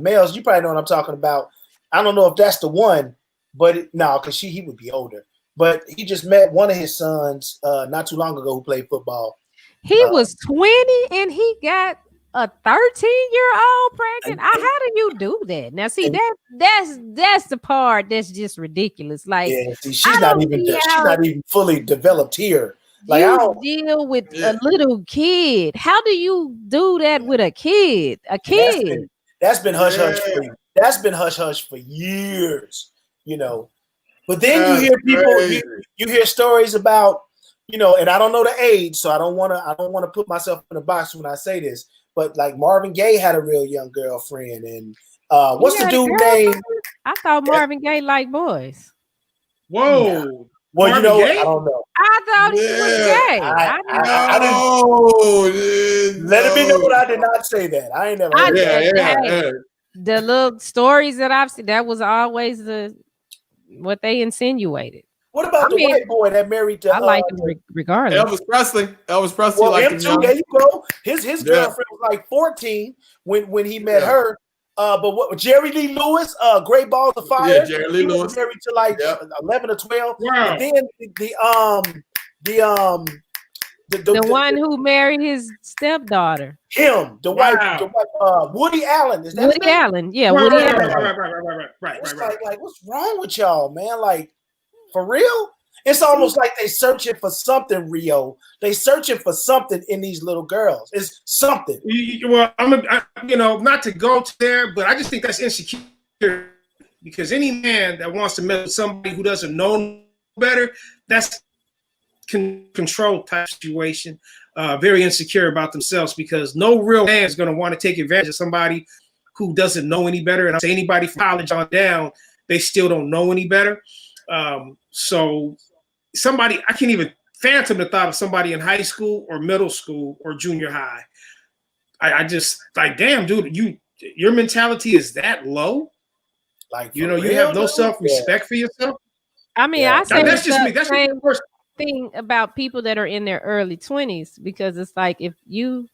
B: Males, you probably know what I'm talking about. I don't know if that's the one, but because he would be older. But he just met one of his sons not too long ago who played football.
C: He was 20 and he got a 13-year-old pregnant. How do you do that? Now, see, that's the part that's just ridiculous. Like,
B: she's not even fully developed here. Like,
C: you deal with a little kid. How do you do that with a kid?
B: That's been hush hush. That's been hush hush for years. But then you hear people. You hear stories about and I don't know the age, so I don't want to put myself in a box when I say this. But like Marvin Gaye had a real young girlfriend, and what's the dude name?
C: I thought Marvin Gaye liked boys.
D: Whoa.
B: Yeah. Well,
D: Marvin Gaye?
B: I don't know.
C: I thought he was gay.
B: I didn't. Let it be known I did not say that. I ain't never heard
C: The little stories that I've seen, that was always what they insinuated.
B: What about the white boy that married to?
C: I like him regardless.
E: Elvis Presley.
B: Well, him too. There you go. His girlfriend was like 14 when he met her. But what Jerry Lee Lewis, Great Balls of Fire.
E: Yeah, Jerry Lee Lewis
B: was married to like 11 or 12.
D: Wow.
B: And then the
C: one who married his stepdaughter.
B: Him, the white Woody Allen. Is that
C: Woody Allen? Yeah, Woody Allen.
D: Right.
B: Like, what's wrong with y'all, man? Like, for real? It's almost like they searching for something, Rio. They searching for something in these little girls. It's something.
D: Well, not to go there, but I just think that's insecure because any man that wants to mess with somebody who doesn't know better, that's control type situation. Very insecure about themselves because no real man is going to want to take advantage of somebody who doesn't know any better. And I say anybody from college on down, they still don't know any better. So somebody, I can't even phantom the thought of somebody in high school or middle school or junior high. I just like, damn, dude, your mentality is that low. Like, you have no self-respect for yourself.
C: I mean, I say
D: that's just me. That's the worst
C: thing about people that are in their early 20s, because it's like, if you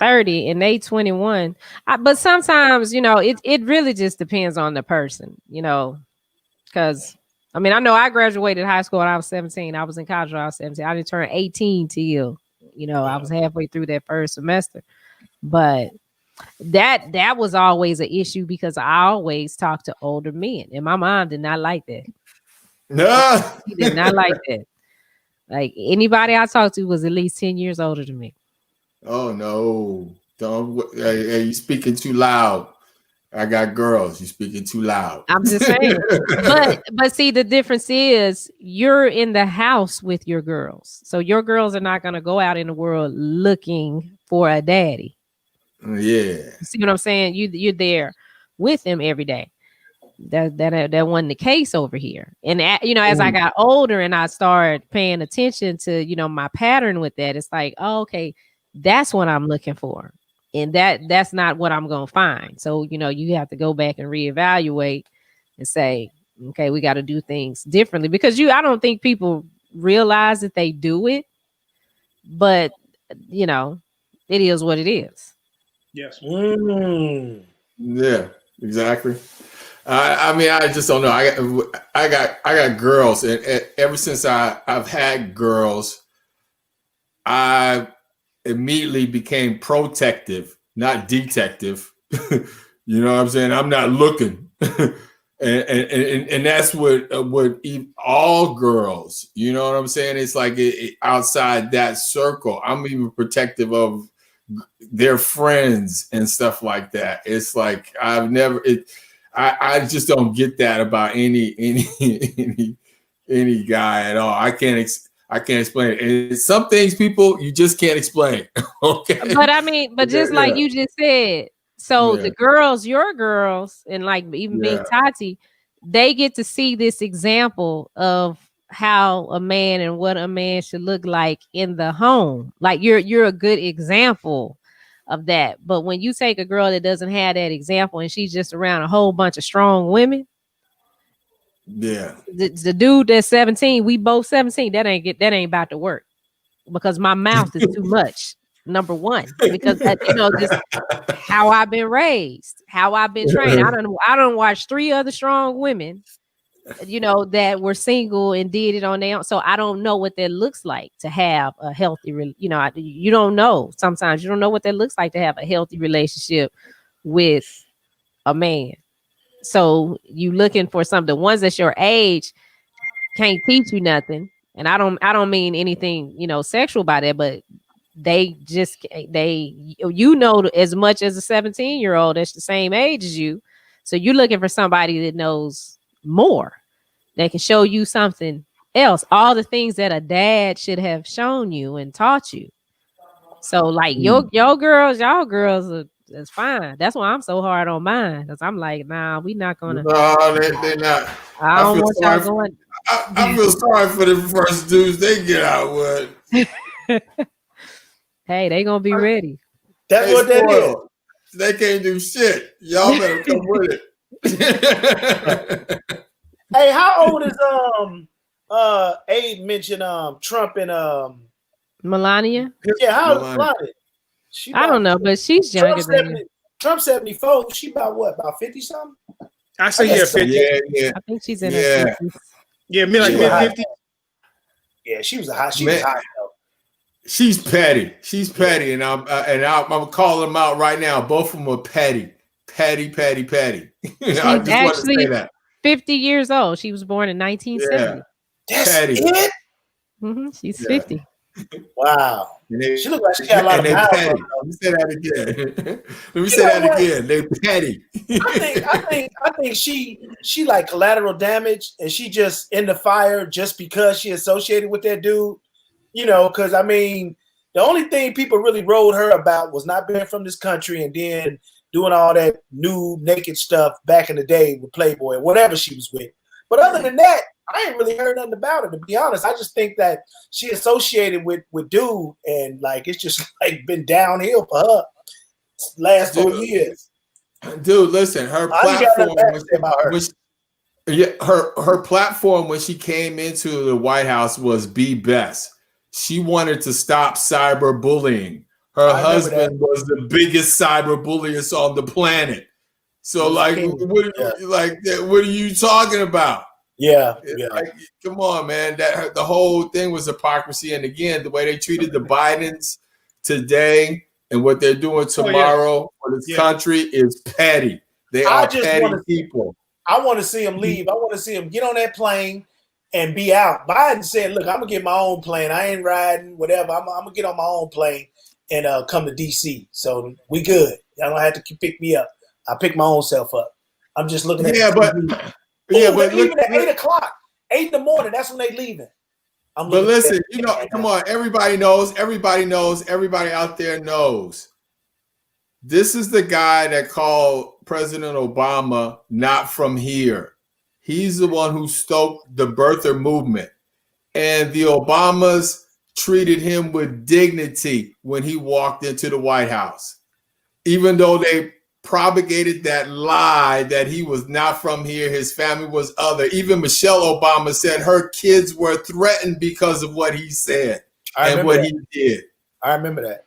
C: 30 and they 21. But sometimes, you know, it really just depends on the person, you know, because I mean, I know I graduated high school when I was 17. I was in college when I was 17. I didn't turn 18 till, you know, I was halfway through that first semester. But that was always an issue because I always talked to older men, and my mom did not like that.
E: No,
C: She did not like that. Like anybody I talked to was at least 10 years older than me.
E: Oh no! Don't. Hey, you speaking too loud. I got girls. You speaking too loud.
C: I'm just saying. but see, the difference is you're in the house with your girls, so your girls are not going to go out in the world looking for a daddy.
E: Yeah.
C: You see what I'm saying? You're there with them every day. That wasn't the case over here. And you know, as I got older and I started paying attention to, you know, my pattern with that, it's like, oh, okay, that's what I'm looking for. And that's not what I'm gonna find. So, you know, you have to go back and reevaluate and say, okay, we got to do things differently because I don't think people realize that they do it, but you know, it is what it is.
D: Yes.
E: Yeah, exactly. I mean, I just don't know. I got girls, and ever since I've had girls, I immediately became protective, not detective. You know what I'm saying? I'm not looking, and that's what all girls. You know what I'm saying? It's like outside that circle, I'm even protective of their friends and stuff like that. It's like I've never. I just don't get that about any guy at all. I can't explain it. And some things, people, you just can't explain. Okay.
C: But I mean, just like you just said, so the girls, your girls, and like even being Tati, they get to see this example of how a man and what a man should look like in the home. Like you're a good example of that. But when you take a girl that doesn't have that example and she's just around a whole bunch of strong women, the dude that's 17, we both 17, that ain't about to work because my mouth is too much. Number one, because you know, just how I've been raised, how I've been trained. I don't watch 3 other strong women, you know, that were single and did it on their own. So I don't know what that looks like to have a healthy, you know, you don't know. Sometimes you don't know what that looks like to have a healthy relationship with a man. So you looking for the ones that's your age can't teach you nothing. And I don't mean anything, you know, sexual by that, but you know as much as a 17-year-old that's the same age as you. So you're looking for somebody that knows more, that can show you something else, all the things that a dad should have shown you and taught you. So like y'all girls that's fine. That's why I'm so hard on mine, because I'm like, nah, we not gonna.
E: No, they're not.
C: I don't want y'all going.
E: I feel sorry for the first dudes they get out with.
C: Hey, they gonna be ready.
B: That's what that is.
E: They can't do shit. Y'all better come with it.
B: Hey, how old is Abe mentioned Trump and
C: Melania?
B: Yeah, how old is Melania?
C: I don't know, but she's younger than you.
B: Trump 74. She about what? About 50 something?
D: I say 50.
E: Yeah.
C: I think she's in her 50s.
D: Yeah, mid 50s.
B: Yeah, she was hot though.
E: She's petty. She's petty, and I'm calling them out right now. Both of them are petty. She's
C: actually want to say that. 50 years old. She was born in 1970.
B: That's petty. It?
C: Mm-hmm. She's 50.
B: Wow. She looks like she got a lot of power.
E: Let me say that again. They petty.
B: I think she like collateral damage, and she just in the fire just because she associated with that dude. You know, because I mean, the only thing people really rolled her about was not being from this country and then doing all that nude, naked stuff back in the day with Playboy, whatever she was with. But other than that, I ain't really heard nothing about her, to be honest. I just think that she associated with dude, and like it's just like been downhill for her last 4 years.
E: Dude, listen, her platform her platform when she came into the White House was be best. She wanted to stop cyberbullying. Her husband was the biggest cyberbullyist on the planet. So, like, what are you talking about?
B: Yeah.
E: Like, come on, man. The whole thing was hypocrisy. And again, the way they treated the Bidens today and what they're doing tomorrow for this country is petty. They are petty people.
B: I want to see him leave. I want to see him get on that plane and be out. Biden said, look, I'm going to get my own plane. I ain't riding, whatever. I'm going to get on my own plane and come to D.C. So we good. Y'all don't have to pick me up. I pick my own self up. I'm just looking at
E: but
B: leaving at 8 o'clock. 8 in the morning, that's when they leaving.
E: But listen, come on, everybody knows, everybody out there knows. This is the guy that called President Obama not from here. He's the one who stoked the birther movement. And the Obamas treated him with dignity when he walked into the White House. Even though they propagated that lie that he was not from here, his family was other. Even Michelle Obama said her kids were threatened because of what he said and what he did.
B: I remember that.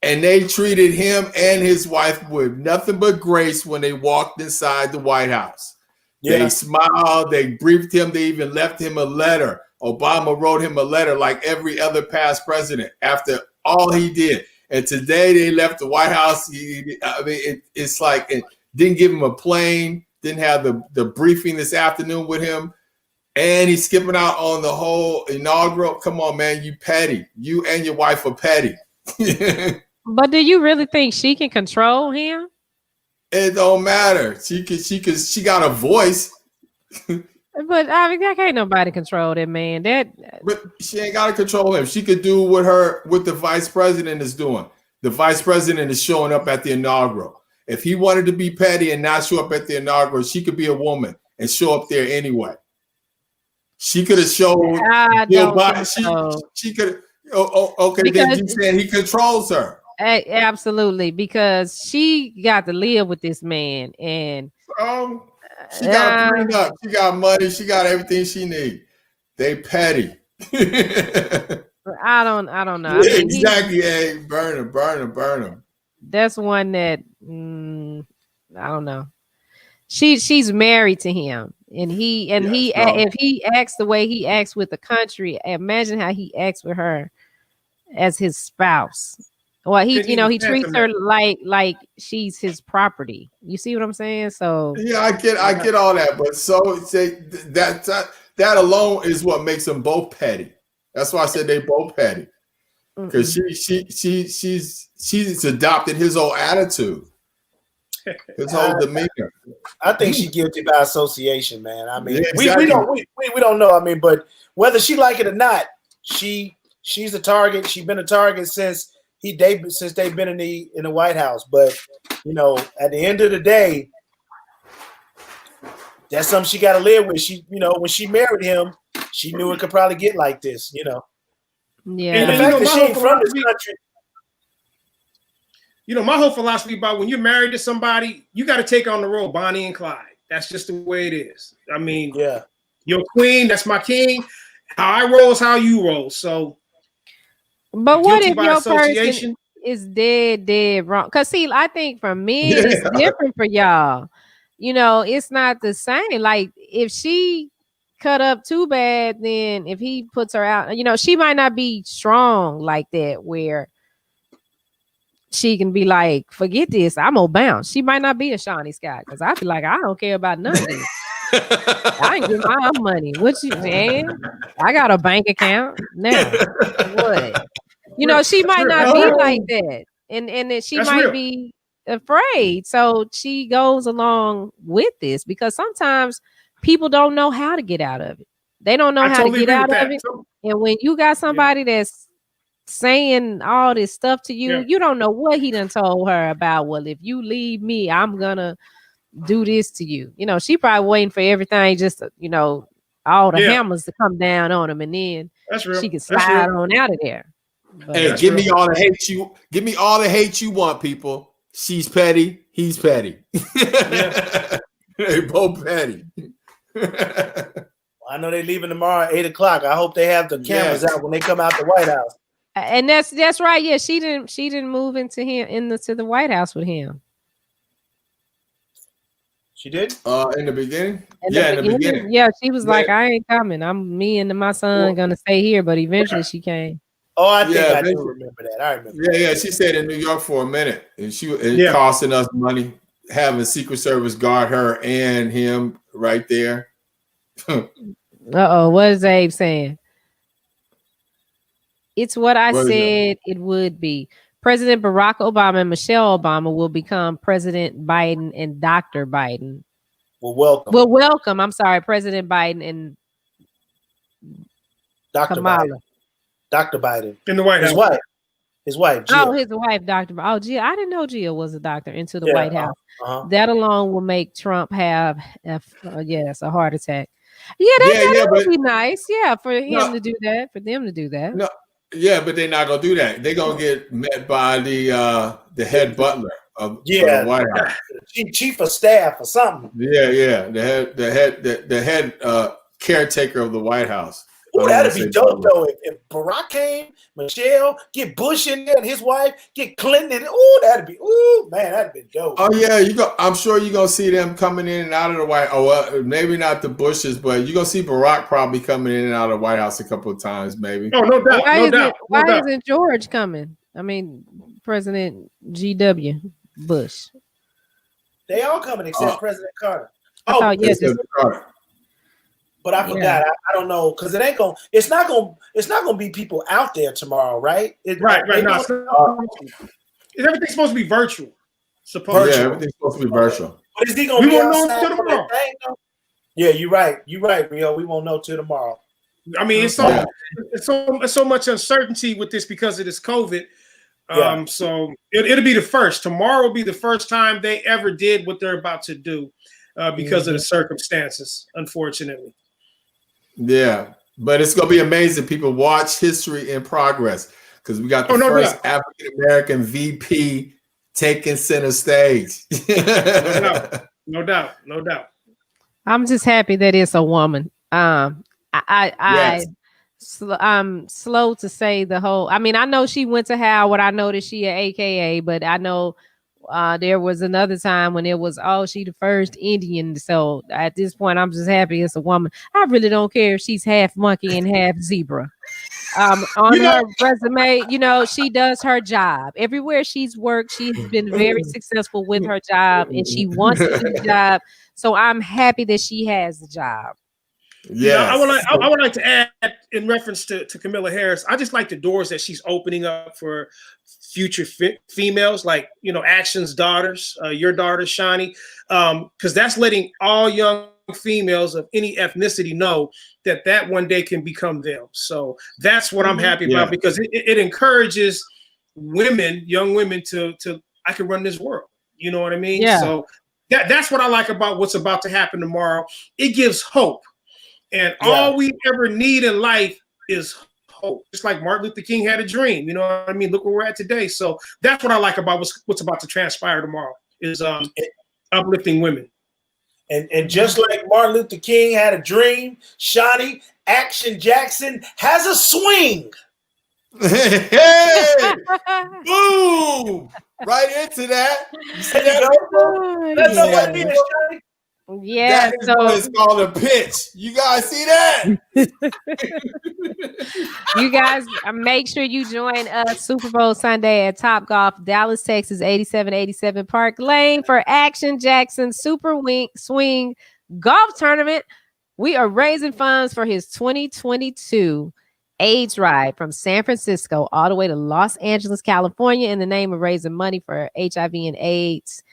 E: And they treated him and his wife with nothing but grace when they walked inside the White House. Yeah. They smiled, they briefed him, they even left him a letter. Obama wrote him a letter like every other past president after all he did. And today they left the White House. It's like it didn't give him a plane, didn't have the briefing this afternoon with him. And he's skipping out on the whole inaugural. Come on, man, you petty. You and your wife are petty.
C: But do you really think she can control him?
E: It don't matter. She got a voice.
C: But I mean, can't nobody control that man.
E: But she ain't got to control him. She could do what the vice president is doing. The vice president is showing up at the inaugural. If he wanted to be petty and not show up at the inaugural, she could be a woman and show up there anyway. She could have showed. She could. Okay. Because then you said he controls her.
C: Absolutely, because she got to live with this man, and
E: she got cleaned up. She got money. She got everything she needs. They petty.
C: I don't know.
E: I mean, exactly. Hey, burn him.
C: That's one that I don't know. She's married to him, and if he acts the way he acts with the country, imagine how he acts with her as his spouse. Well, he treats her like she's his property. You see what I'm saying? So
E: yeah, I get all that, but so say that alone is what makes them both petty. That's why I said they both petty, because she's adopted his whole attitude, his whole demeanor.
B: I think she's guilty by association, man. I mean, we don't know. I mean, but whether she like it or not, she's a target. She's been a target since they've been in the White House. But at the end of the day, that's something she got to live with. She, when she married him, she knew it could probably get like this. Yeah.
D: And the fact that she ain't from this country. My whole philosophy about when you're married to somebody, you got to take on the role Bonnie and Clyde. That's just the way it is. I mean,
B: yeah,
D: your queen, that's my king. How I roll is how you roll. So.
C: But what if your person is dead wrong? Because see, I think for men it's different for y'all. It's not the same. Like if she cut up too bad, then if he puts her out, she might not be strong like that where she can be like, forget this, I'm gonna bounce. She might not be a Shani Scott, because I feel like I don't care about none of this. I ain't get my own money. What you saying? I got a bank account now. What? She might not be like that, and then she might be afraid. So she goes along with this because sometimes people don't know how to get out of it. They don't know how to get out of it. And when you got somebody that's saying all this stuff to you, you don't know what he done told her about. Well, if you leave me, I'm gonna do this to you. She probably waiting for everything, just all the hammers to come down on him, and then she can slide on out of there. But
E: hey, give me all the hate you. Give me all the hate you want, people. She's petty. He's petty. They both petty.
B: I know they're leaving tomorrow at 8 o'clock. I hope they have the cameras out when they come out the White House.
C: And that's right. Yeah, she didn't move into to the White House with him.
B: She did?
E: In the beginning?
C: In the beginning. Yeah, she was like, I ain't coming. Me and my son gonna stay here, but eventually she came.
B: Oh, I think I do remember that. I remember.
E: Yeah, she stayed in New York for a minute, and it costing us money having Secret Service guard her and him right there.
C: What is Abe saying? It's what I said it would be. President Barack Obama and Michelle Obama will become President Biden and Dr. Biden.
B: Well,
C: welcome. I'm sorry, President Biden and
B: Dr.
C: Kamala.
B: Biden. Dr. Biden.
D: In the White House.
B: His wife, Jill.
C: Oh, his wife, Dr. Oh, Jill. I didn't know Jill was a doctor into the White House. That alone will make Trump have a heart attack. Yeah, that would be nice. Yeah, for him to do that, for them to do that.
E: No, yeah, but they're not gonna do that. They're gonna get met by the head butler of the White House,
B: chief of staff or something.
E: Yeah, the head caretaker of the White House.
B: Oh, that'd be dope though. If Barack came, Michelle, get Bush in there and his wife, get Clinton in. Oh, that'd be dope.
E: Oh yeah, I'm sure you're gonna see them coming in and out of the White. Oh, well, maybe not the Bushes, but you're gonna see Barack probably coming in and out of the White House a couple of times, maybe.
D: Oh, no doubt.
C: Why isn't George coming? I mean, President G.W. Bush.
B: They all coming except President Carter.
E: Carter.
B: But I forgot. I don't know because it ain't gonna. It's not gonna be people out there tomorrow, right?
D: Right. No, everything's supposed to be virtual.
E: Yeah, everything's supposed to be virtual.
B: But is he gonna be outside till tomorrow? Yeah, you're right. You're right, Rio. We won't know till tomorrow.
D: I mean, it's so much uncertainty with this because of this COVID. So it'll be the first. Tomorrow will be the first time they ever did what they're about to do because of the circumstances, unfortunately.
E: Yeah, but it's gonna be amazing. People watch History in Progress because we got the first African American VP taking center stage.
D: No doubt.
C: I'm just happy that it's a woman. I'm slow to say the whole. I mean, I know she went to Howard. I know that she an AKA, but I know there was another time when it was she the first Indian. So at this point, I'm just happy it's a woman. I really don't care if she's half monkey and half zebra. On her resume, she does her job. Everywhere she's worked, she's been very successful with her job, and she wants to do the job. So I'm happy that she has the job.
D: Yeah, I would like to add in reference to Camilla Harris. I just like the doors that she's opening up for future females, like Action's daughters, your daughter Shani, because that's letting all young females of any ethnicity know that one day can become them. So that's what I'm happy about because it encourages young women to I can run this world. You know what I mean?
C: Yeah.
D: So that's what I like about what's about to happen tomorrow. It gives hope. And all we ever need in life is hope. Just like Martin Luther King had a dream. You know what I mean? Look where we're at today. So that's what I like about what's about to transpire tomorrow is uplifting women.
B: And just like Martin Luther King had a dream, Shani, Action Jaxon has a swing.
E: Hey! Boom! Right into that. You see that?
B: That's what it is, Shani.
C: Yeah,
E: that is what it's called a pitch. You guys see that?
C: You guys make sure you join us Super Bowl Sunday at Top Golf, Dallas, Texas, 8787 Park Lane for Action Jaxon Super Swing Golf Tournament. We are raising funds for his 2022 AIDS ride from San Francisco all the way to Los Angeles, California, in the name of raising money for HIV and AIDS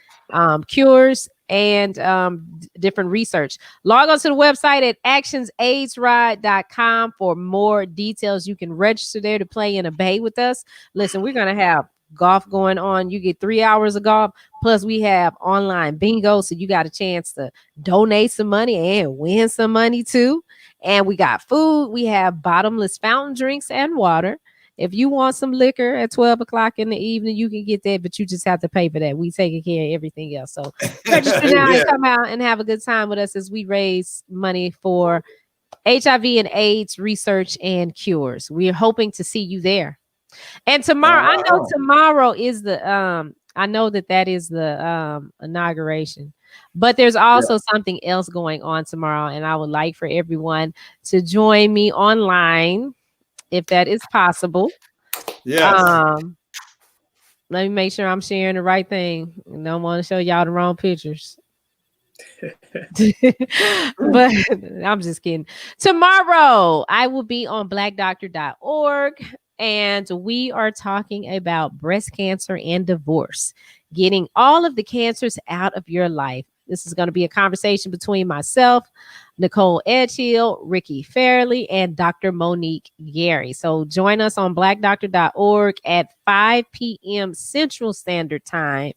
C: cures and different research. Log on to the website at actionsaidsride.com for more details. You can register there to play in a bay with us. Listen, we're going to have golf going on. You get 3 hours of golf, plus we have online bingo, so you got a chance to donate some money and win some money too. And we got food. We have bottomless fountain drinks and water. If you want some liquor at 12 o'clock in the evening, you can get that, but you just have to pay for that. We taking care of everything else. So register now and come out and have a good time with us as we raise money for HIV and AIDS research and cures. We're hoping to see you there. And tomorrow, I know tomorrow is the I know that is the inauguration. But there's also something else going on tomorrow, and I would like for everyone to join me online if that is possible.
E: Yes.
C: Let me make sure I'm sharing the right thing. I don't want to show y'all the wrong pictures. But I'm just kidding. Tomorrow, I will be on blackdoctor.org, and we are talking about breast cancer and divorce, getting all of the cancers out of your life. This is going to be a conversation between myself, Nicole Edgehill, Ricky Fairley, and Dr. Monique Gary. So join us on blackdoctor.org at 5 p.m. Central Standard Time,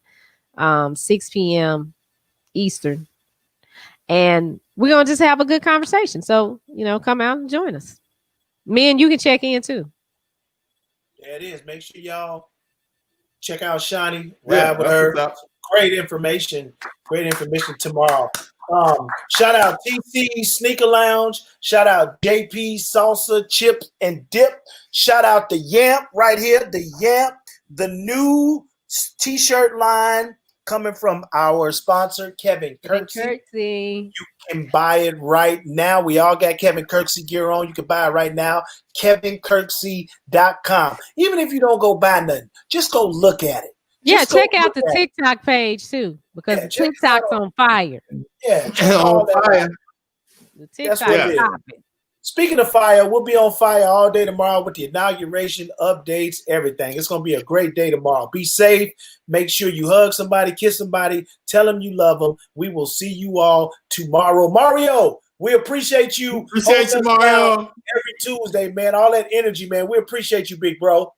C: 6 p.m. Eastern. And we're going to just have a good conversation. So, come out and join us. Me and you can check in too.
B: Yeah, it is. Make sure y'all check out Shani, ride with her. Great information tomorrow. Shout out TC Sneaker Lounge. Shout out JP Salsa Chip and Dip. Shout out the Yamp right here. The Yamp, the new t-shirt line coming from our sponsor, Kevin Kirksey. You can buy it right now. We all got Kevin Kirksey gear on. You can buy it right now. KevinKirksey.com. Even if you don't go buy nothing, just go look at it.
C: Yeah, check out the TikTok page too, because the TikTok's on fire.
B: Yeah,
E: on fire.
C: The TikTok is popping.
B: Speaking of fire, we'll be on fire all day tomorrow with the inauguration updates, everything. It's going to be a great day tomorrow. Be safe. Make sure you hug somebody, kiss somebody, tell them you love them. We will see you all tomorrow. Mario, we appreciate you.
E: Appreciate you, Mario.
B: Every Tuesday, man. All that energy, man. We appreciate you, big bro.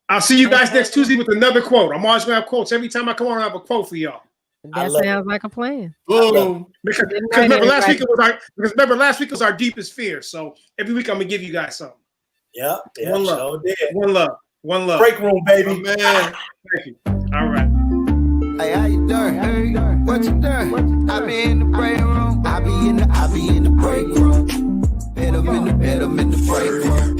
D: I'll see you guys next Tuesday with another quote. I'm always going to have quotes. Every time I come on, I have a quote for y'all.
C: That sounds like a plan.
E: Boom.
D: Because remember, last week was our deepest fear. So every week I'm going to give you guys something.
B: Yeah.
D: One love. One love. One love.
B: Break room, baby.
E: Oh, man.
D: Thank you. All right.
A: Hey, how you doing? Hey, what you doing? I be in the break room. I be in the break room. Bed up in the break room.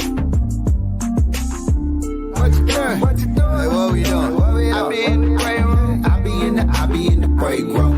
A: What you doing? Hey, what we doing? I be in the break room. I be in the break room.